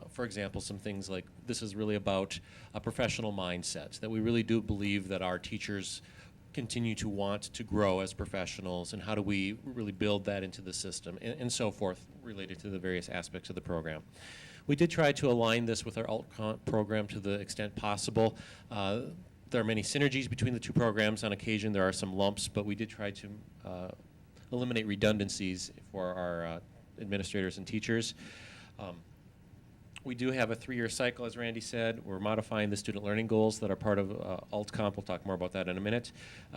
for example, some things like this is really about a professional mindset, that we really do believe that our teachers continue to want to grow as professionals, and how do we really build that into the system, and so forth, related to the various aspects of the program. We did try to align this with our alt program to the extent possible. There are many synergies between the two programs. On occasion, there are some lumps, but we did try to eliminate redundancies for our administrators and teachers. We do have a 3-year cycle, as Randy said. We're modifying the student learning goals that are part of AltComp. We'll talk more about that in a minute.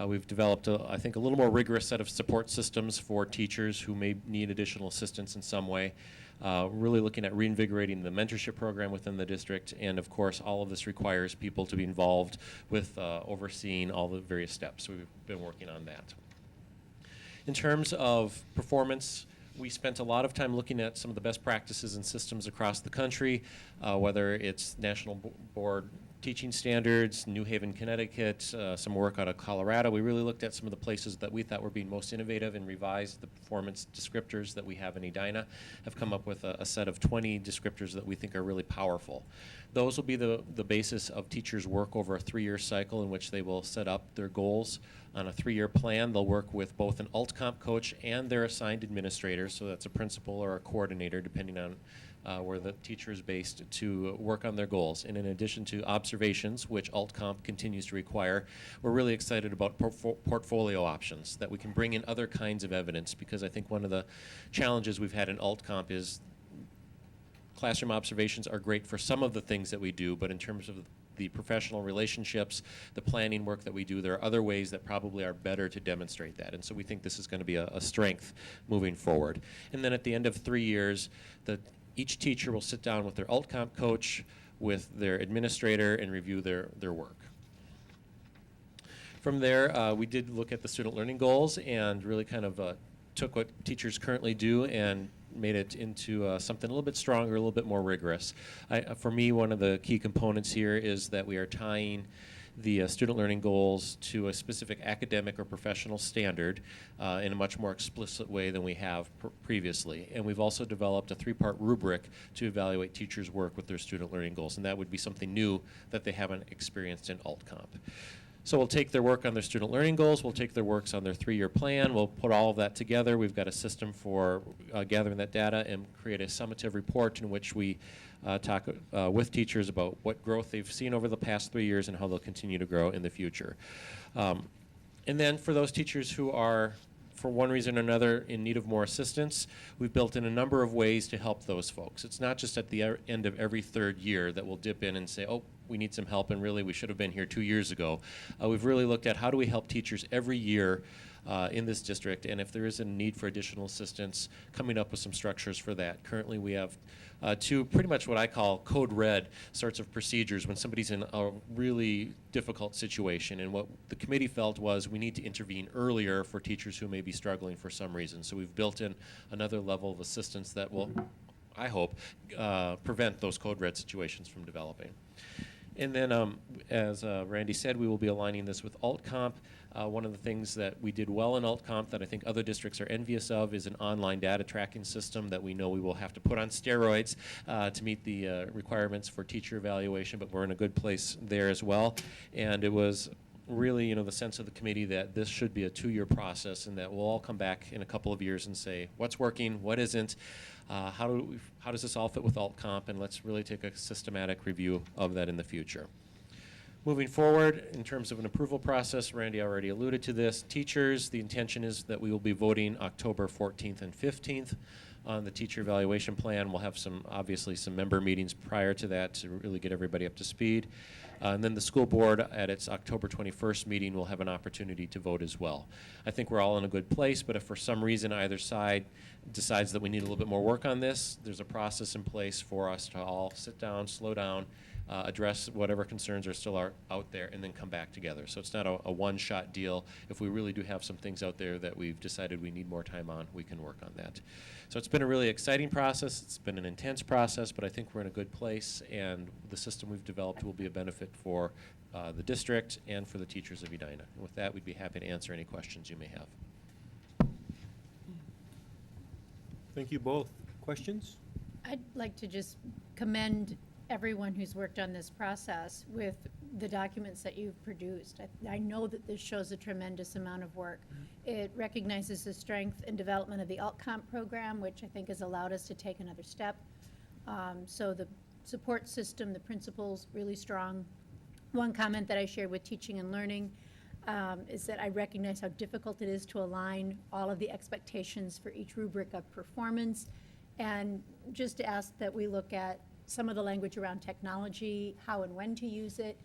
We've developed, I think, a little more rigorous set of support systems for teachers who may need additional assistance in some way. Really looking at reinvigorating the mentorship program within the district, and of course all of this requires people to be involved with overseeing all the various steps. So we've been working on that. In terms of performance, we spent a lot of time looking at some of the best practices and systems across the country, whether it's National Board Teaching Standards, New Haven, Connecticut, some work out of Colorado. We really looked at some of the places that we thought were being most innovative and revised the performance descriptors that we have in Edina, have come up with a set of 20 descriptors that we think are really powerful. Those will be the basis of teachers' work over a 3-year cycle in which they will set up their goals on a 3-year plan. They'll work with both an alt-comp coach and their assigned administrator, so that's a principal or a coordinator, depending on where the teacher is based, to work on their goals. And in addition to observations, which alt-comp continues to require, we're really excited about portfolio options, that we can bring in other kinds of evidence, because I think one of the challenges we've had in alt-comp is classroom observations are great for some of the things that we do, but in terms of the professional relationships, the planning work that we do, there are other ways that probably are better to demonstrate that. And so we think this is going to be a strength moving forward. And then at the end of 3 years, each teacher will sit down with their alt-comp coach, with their administrator, and review their work. From there, we did look at the student learning goals and really kind of took what teachers currently do and made it into something a little bit stronger, a little bit more rigorous. For me, one of the key components here is that we are tying the student learning goals to a specific academic or professional standard in a much more explicit way than we have previously. And we've also developed a 3-part rubric to evaluate teachers' work with their student learning goals, and that would be something new that they haven't experienced in alt-comp. So we'll take their work on their student learning goals, we'll take their works on their 3-year plan, we'll put all of that together. We've got a system for gathering that data and create a summative report in which we talk with teachers about what growth they've seen over the past 3 years and how they'll continue to grow in the future. And then for those teachers who are, for one reason or another, in need of more assistance, we've built in a number of ways to help those folks. It's not just at the end of every 3rd year that we'll dip in and say, oh, we need some help, and really we should have been here 2 years ago. We've really looked at how do we help teachers every year in this district, and if there is a need for additional assistance, coming up with some structures for that. Currently we have 2 pretty much what I call code red sorts of procedures when somebody's in a really difficult situation, and what the committee felt was we need to intervene earlier for teachers who may be struggling for some reason. So we've built in another level of assistance that will, I hope, prevent those code red situations from developing. And then, as Randy said, we will be aligning this with AltComp. One of the things that we did well in AltComp that I think other districts are envious of is an online data tracking system that we know we will have to put on steroids to meet the requirements for teacher evaluation, but we're in a good place there as well. And it was really, the sense of the committee that this should be a 2-year process and that we'll all come back in a couple of years and say, what's working, what isn't, how does this all fit with AltComp, and let's really take a systematic review of that in the future. Moving forward, in terms of an approval process, Randy already alluded to this. Teachers, the intention is that we will be voting October 14th and 15th on the teacher evaluation plan. We'll have obviously some member meetings prior to that to really get everybody up to speed. And then the school board at its October 21st meeting will have an opportunity to vote as well. I think we're all in a good place, but if for some reason either side decides that we need a little bit more work on this, there's a process in place for us to all sit down, slow down, address whatever concerns are still out there, and then come back together. So it's not a one-shot deal. If we really do have some things out there that we've decided we need more time on, we can work on that. So it's been a really exciting process. It's been an intense process, but I think we're in a good place, and the system we've developed will be a benefit for the district and for the teachers of Edina. And with that, we'd be happy to answer any questions you may have. Thank you both. Questions? I'd like to just commend everyone who's worked on this process with the documents that you've produced. I know that this shows a tremendous amount of work. It recognizes the strength and development of the AltComp program, which I think has allowed us to take another step. So the support system, the principles, really strong. One comment that I shared with teaching and learning is that I recognize how difficult it is to align all of the expectations for each rubric of performance, and just to ask that we look at some of the language around technology, how and when to use it,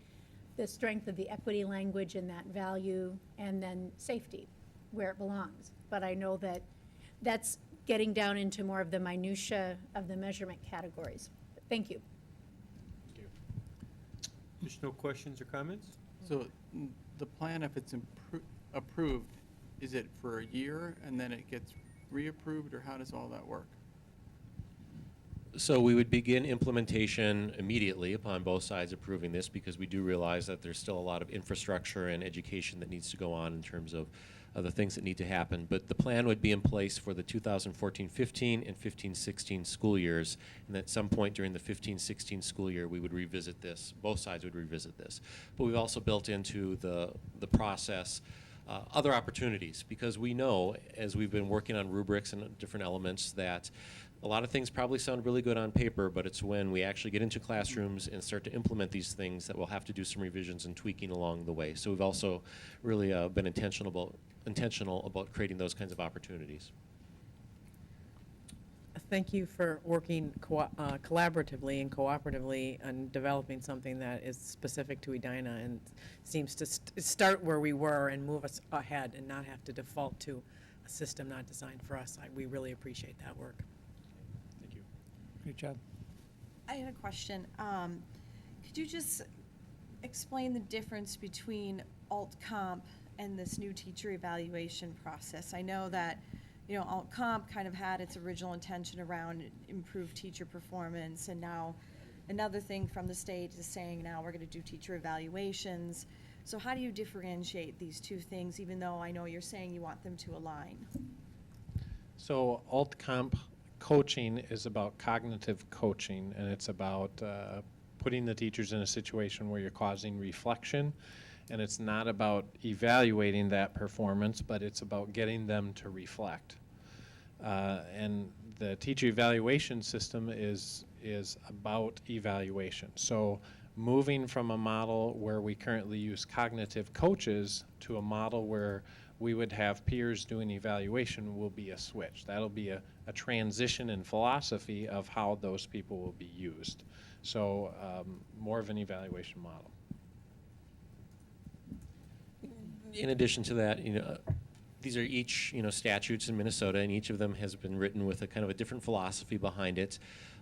the strength of the equity language and that value, and then safety, where it belongs. But I know that that's getting down into more of the minutia of the measurement categories. But thank you. Additional questions or comments? So the plan, if it's approved, is it for a year and then it gets reapproved, or how does all that work? So we would begin implementation immediately upon both sides approving this, because we do realize that there's still a lot of infrastructure and education that needs to go on in terms of the things that need to happen. But the plan would be in place for the 2014-15 and 15-16 school years, and at some point during the 15-16 school year we would revisit this. Both sides would revisit this. But we've also built into the process other opportunities, because we know, as we've been working on rubrics and different elements, that a lot of things probably sound really good on paper, but it's when we actually get into classrooms and start to implement these things that we'll have to do some revisions and tweaking along the way. So we've also really been intentional about creating those kinds of opportunities. Thank you for working collaboratively and cooperatively on developing something that is specific to Edina and seems to start where we were and move us ahead and not have to default to a system not designed for us. We really appreciate that work. Thank you. Great job. I had a question. Could you just explain the difference between AltComp and this new teacher evaluation process? I know that AltComp kind of had its original intention around improved teacher performance, and now another thing from the state is saying now we're going to do teacher evaluations. So how do you differentiate these two things, even though I know you're saying you want them to align? So AltComp coaching is about cognitive coaching, and it's about putting the teachers in a situation where you're causing reflection And it's not about evaluating that performance, but it's about getting them to reflect. And the teacher evaluation system is about evaluation. So moving from a model where we currently use cognitive coaches to a model where we would have peers doing evaluation will be a switch. That'll be a transition in philosophy of how those people will be used. So more of an evaluation model. In addition to that, these are each, statutes in Minnesota, and each of them has been written with a kind of a different philosophy behind it.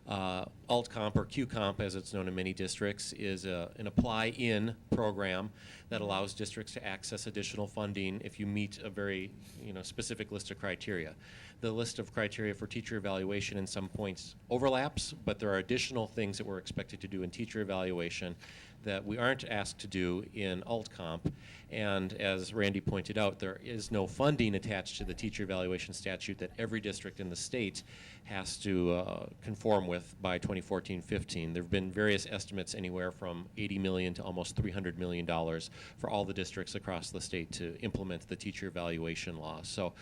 Alt-Comp, or Q-Comp as it's known in many districts, is an apply-in program that allows districts to access additional funding if you meet a very specific list of criteria. The list of criteria for teacher evaluation in some points overlaps, but there are additional things that we're expected to do in teacher evaluation that we aren't asked to do in Alt-Comp. And as Randy pointed out, there is no funding attached to the teacher evaluation statute that every district in the state has to conform with by 2014-15. There have been various estimates anywhere from $80 million to almost $300 million for all the districts across the state to implement the teacher evaluation law. So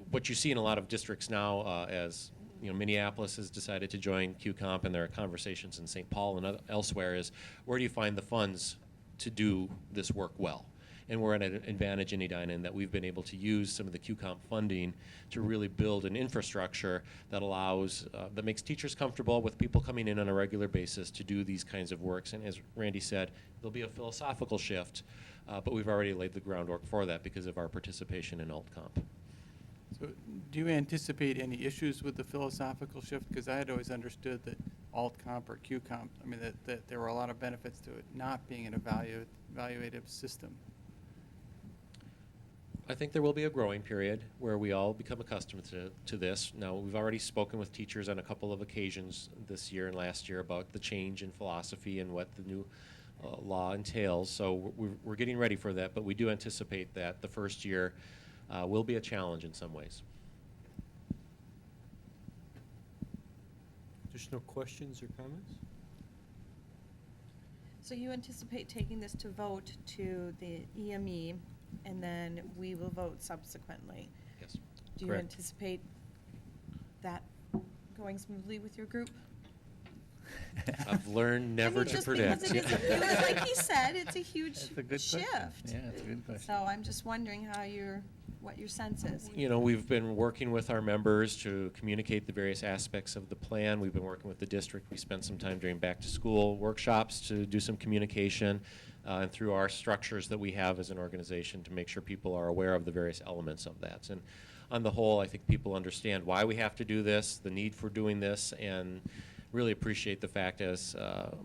what you see in a lot of districts now as Minneapolis has decided to join Q-Comp, and there are conversations in St. Paul and elsewhere, is where do you find the funds to do this work well? And we're at an advantage in Edina in that we've been able to use some of the Q-Comp funding to really build an infrastructure that allows, that makes teachers comfortable with people coming in on a regular basis to do these kinds of works. And as Randy said, there'll be a philosophical shift, but we've already laid the groundwork for that because of our participation in Alt-Comp. So do you anticipate any issues with the philosophical shift? Because I had always understood that Alt-Comp or Q-Comp, that there were a lot of benefits to it not being an evaluative system. I think there will be a growing period where we all become accustomed to this. Now, we've already spoken with teachers on a couple of occasions this year and last year about the change in philosophy and what the new law entails. So we're getting ready for that, but we do anticipate that the first year will be a challenge in some ways. Additional questions or comments? So you anticipate taking this to vote to the EME, and then we will vote subsequently? Yes. Do you Correct. anticipate that going smoothly with your group? I've learned never to Just predict. because it was like he said, it's a huge That's a good shift. question. Yeah, it's a good question. So I'm just wondering what your sense is. We've been working with our members to communicate the various aspects of the plan. We've been working with the district. We spent some time during back-to-school workshops to do some communication, and through our structures that we have as an organization to make sure people are aware of the various elements of that. And on the whole, I think people understand why we have to do this, the need for doing this, and really appreciate the fact, as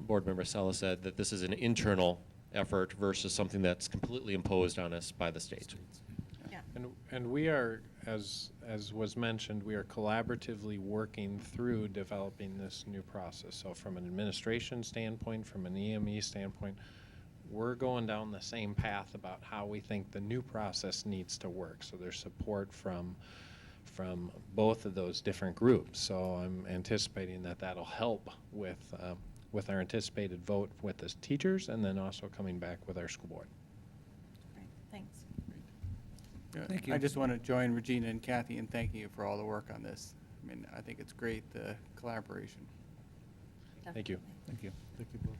Board Member Sella said, that this is an internal effort versus something that's completely imposed on us by the state. Yeah. And we are, as was mentioned, we are collaboratively working through developing this new process. So from an administration standpoint, from an EME standpoint, we're going down the same path about how we think the new process needs to work. So there's support from both of those different groups. So I'm anticipating that that'll help with our anticipated vote with the teachers, and then also coming back with our school board. Great, thanks. Yeah, Thank you. I just want to join Regina and Kathy in thanking you for all the work on this. I think it's great, the collaboration. Thank you. Thank you. Thank you both.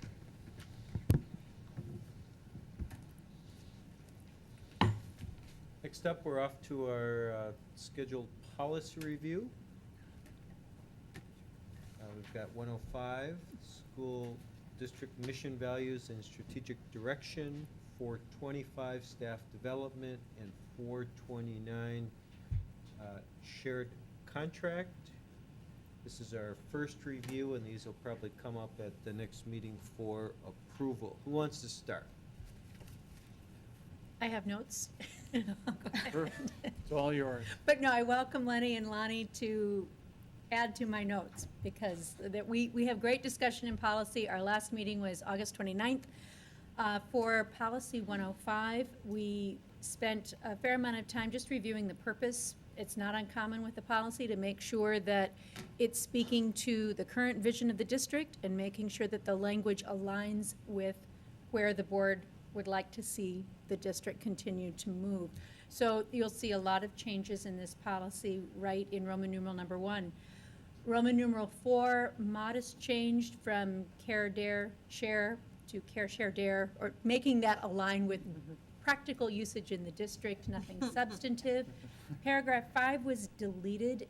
Next up, we're off to our scheduled policy review. We've got 105, school district mission values and strategic direction, 425, staff development, and 429, shared contract. This is our first review, and these will probably come up at the next meeting for approval. Who wants to start? I have notes. I'll go Sure. ahead. It's all yours. But no, I welcome Lenny and Lonnie to add to my notes, because we have great discussion in policy. Our last meeting was August 29th. For policy 105, we spent a fair amount of time just reviewing the purpose. It's not uncommon with the policy to make sure that it's speaking to the current vision of the district and making sure that the language aligns with where the board would like to see the district continue to move. So you'll see a lot of changes in this policy right in Roman numeral number 1. Roman numeral 4, modest change from care, dare, share to care, share, dare, or making that align with practical usage in the district, nothing substantive. Paragraph 5 was deleted.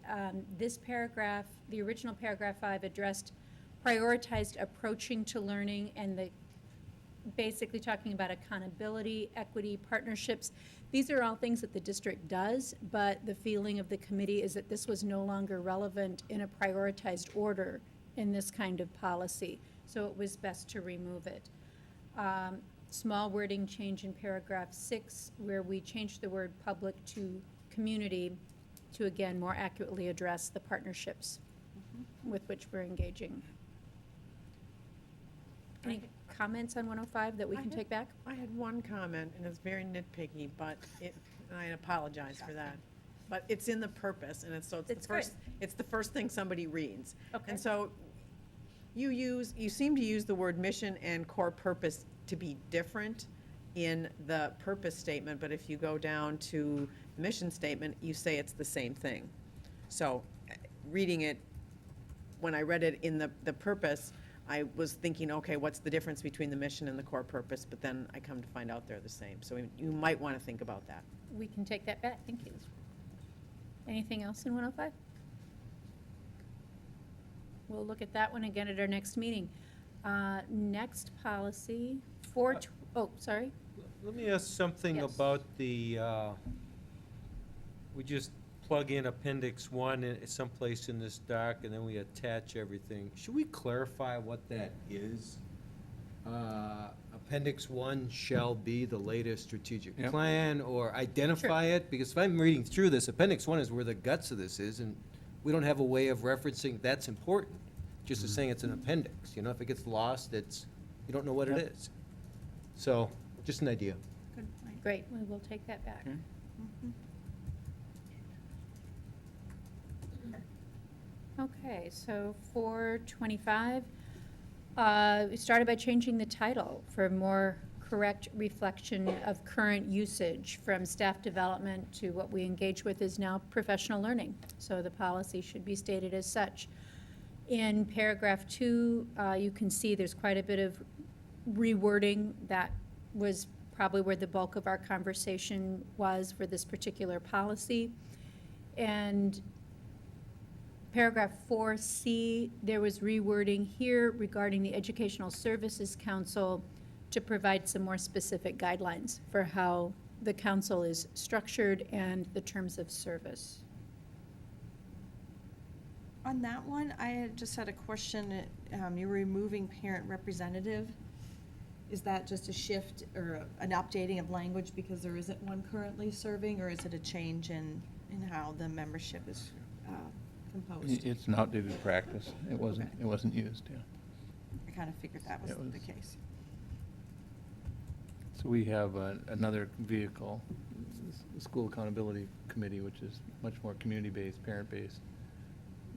This paragraph, the original paragraph 5 addressed prioritized approaching to learning and basically talking about accountability, equity, partnerships. These are all things that the district does, but the feeling of the committee is that this was no longer relevant in a prioritized order in this kind of policy. So it was best to remove it. Small wording change in paragraph 6, where we changed the word public to community to, again, more accurately address the partnerships with which we're engaging. Any comments on 105 that we can take back? I had one comment, and it's very nitpicky, but and I apologize for that. But it's in the purpose, and it's the first thing somebody reads. Okay. And so you seem to use the word mission and core purpose to be different in the purpose statement, but if you go down to the mission statement, you say it's the same thing. So reading it, when I read it in the purpose, I was thinking, okay, what's the difference between the mission and the core purpose? But then I come to find out they're the same. So you might want to think about that. We can take that back. Thank you. Anything else in 105? We'll look at that one again at our next meeting. Next policy, sorry. Let me ask something Yes. about the, we just plug in Appendix 1 someplace in this doc, and then we attach everything. Should we clarify what that is? Appendix 1 shall be the latest strategic Yep. plan, or identify it? Because if I'm reading through this, Appendix 1 is where the guts of this is, and we don't have a way of referencing that's important. Just as saying it's an appendix, you know, if it gets lost, you don't know what it is. So, just an idea. Good point. Great, we will take that back. Okay. Okay, so 425, we started by changing the title for more correct reflection of current usage, from staff development to what we engage with is now professional learning. So the policy should be stated as such. In paragraph 2, you can see there's quite a bit of rewording. That was probably where the bulk of our conversation was for this particular policy. And paragraph 4C, there was rewording here regarding the Educational Services Council to provide some more specific guidelines for how the council is structured and the terms of service. On that one, I just had a question. You're removing parent representative. Is that just a shift or an updating of language because there isn't one currently serving, or is it a change in how the membership is composed? It's an outdated practice. It wasn't used, yeah. I kind of figured that was It was- the case. So we have another vehicle, the School Accountability Committee, which is much more community-based, parent-based,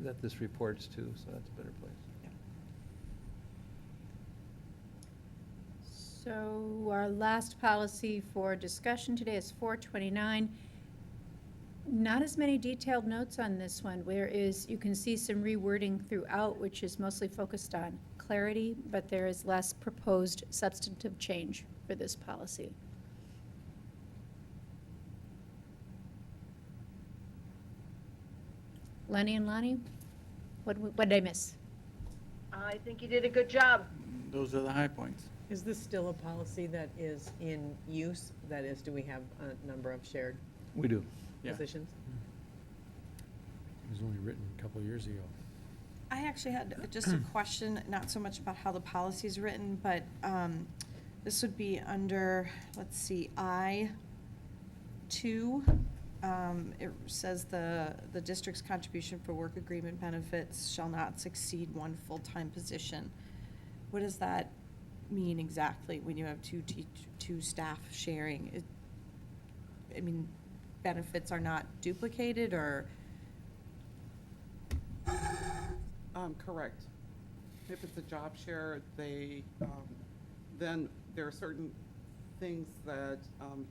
that this reports to, so that's a better place. So our last policy for discussion today is 429. Not as many detailed notes on this one, whereas you can see some rewording throughout, which is mostly focused on clarity, but there is less proposed substantive change for this policy. Lenny and Lonnie, what did I miss? I think you did a good job. Those are the high points. Is this still a policy that is in use? That is, do we have a number of shared We do. Yeah. positions? It was only written a couple years ago. I actually had just a question, not so much about how the policy is written, but this would be under, let's see, I-2. It says the district's contribution for work agreement benefits shall not exceed one full-time position. What does that mean exactly when you have two staff sharing? I mean, benefits are not duplicated, or? Correct. If it's a job share, then there are certain things that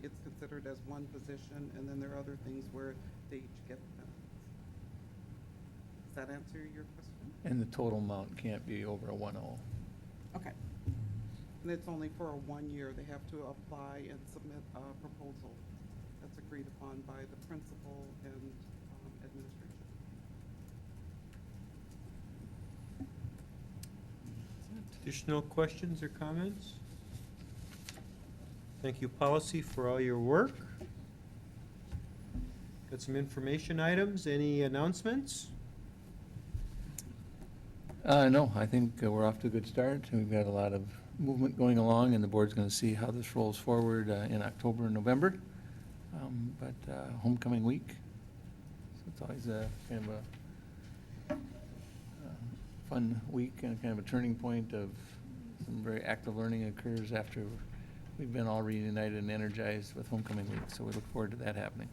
it's considered as one position, and then there are other things where they each get benefits. Does that answer your question? And the total amount can't be over a 1.0. Okay. And it's only for a 1 year. They have to apply and submit a proposal that's agreed upon by the principal and administration. Additional questions or comments? Thank you, Policy, for all your work. Got some information items. Any announcements? No, I think we're off to a good start. We've got a lot of movement going along, and the board's going to see how this rolls forward in October and November. But homecoming week, so it's always a kind of a fun week and kind of a turning point of some very active learning occurs after we've been all reunited and energized with homecoming week. So we look forward to that happening.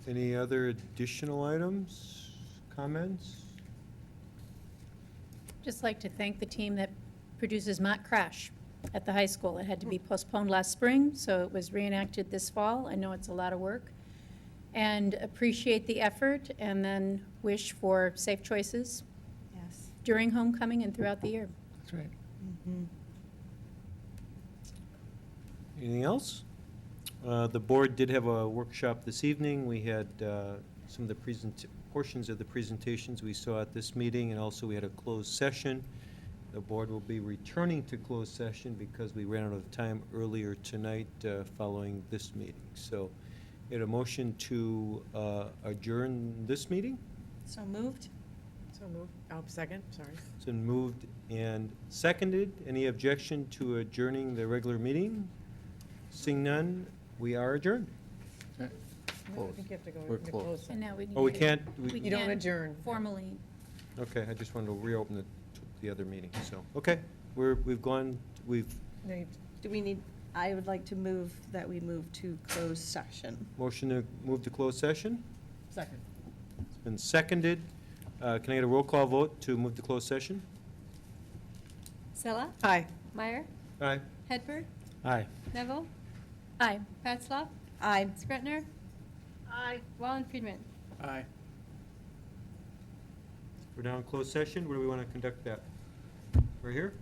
Any other additional items, comments? Just like to thank the team that produces Mock Crash at the high school. It had to be postponed last spring, so it was reenacted this fall. I know it's a lot of work. And appreciate the effort, and then wish for safe choices Yes. during homecoming and throughout the year. That's right. Anything else? The board did have a workshop this evening. We had some of the portions of the presentations we saw at this meeting, and also we had a closed session. The board will be returning to closed session because we ran out of time earlier tonight following this meeting. So, we had a motion to adjourn this meeting. So moved? So moved. Oh, second, sorry. It's been moved and seconded. Any objection to adjourning the regular meeting? Seeing none, we are adjourned. No, I think you have to go We're into closed. closed And session. now we. Oh, we can't? You don't adjourn. Formally. Okay, I just wanted to reopen the other meeting, so, okay. We've No, you- Do we need, I would like to move that we move to closed session. motion to move to closed session. Second. It's been seconded. Can I get a roll call vote to move to closed session? Sella? Aye. Meyer? Aye. Hedberg? Aye. Neville? Aye. Pratzlaff? Aye. Skretner? Aye. Wallen Friedman? Aye. We're now in closed session. Where do we want to conduct that? Right here?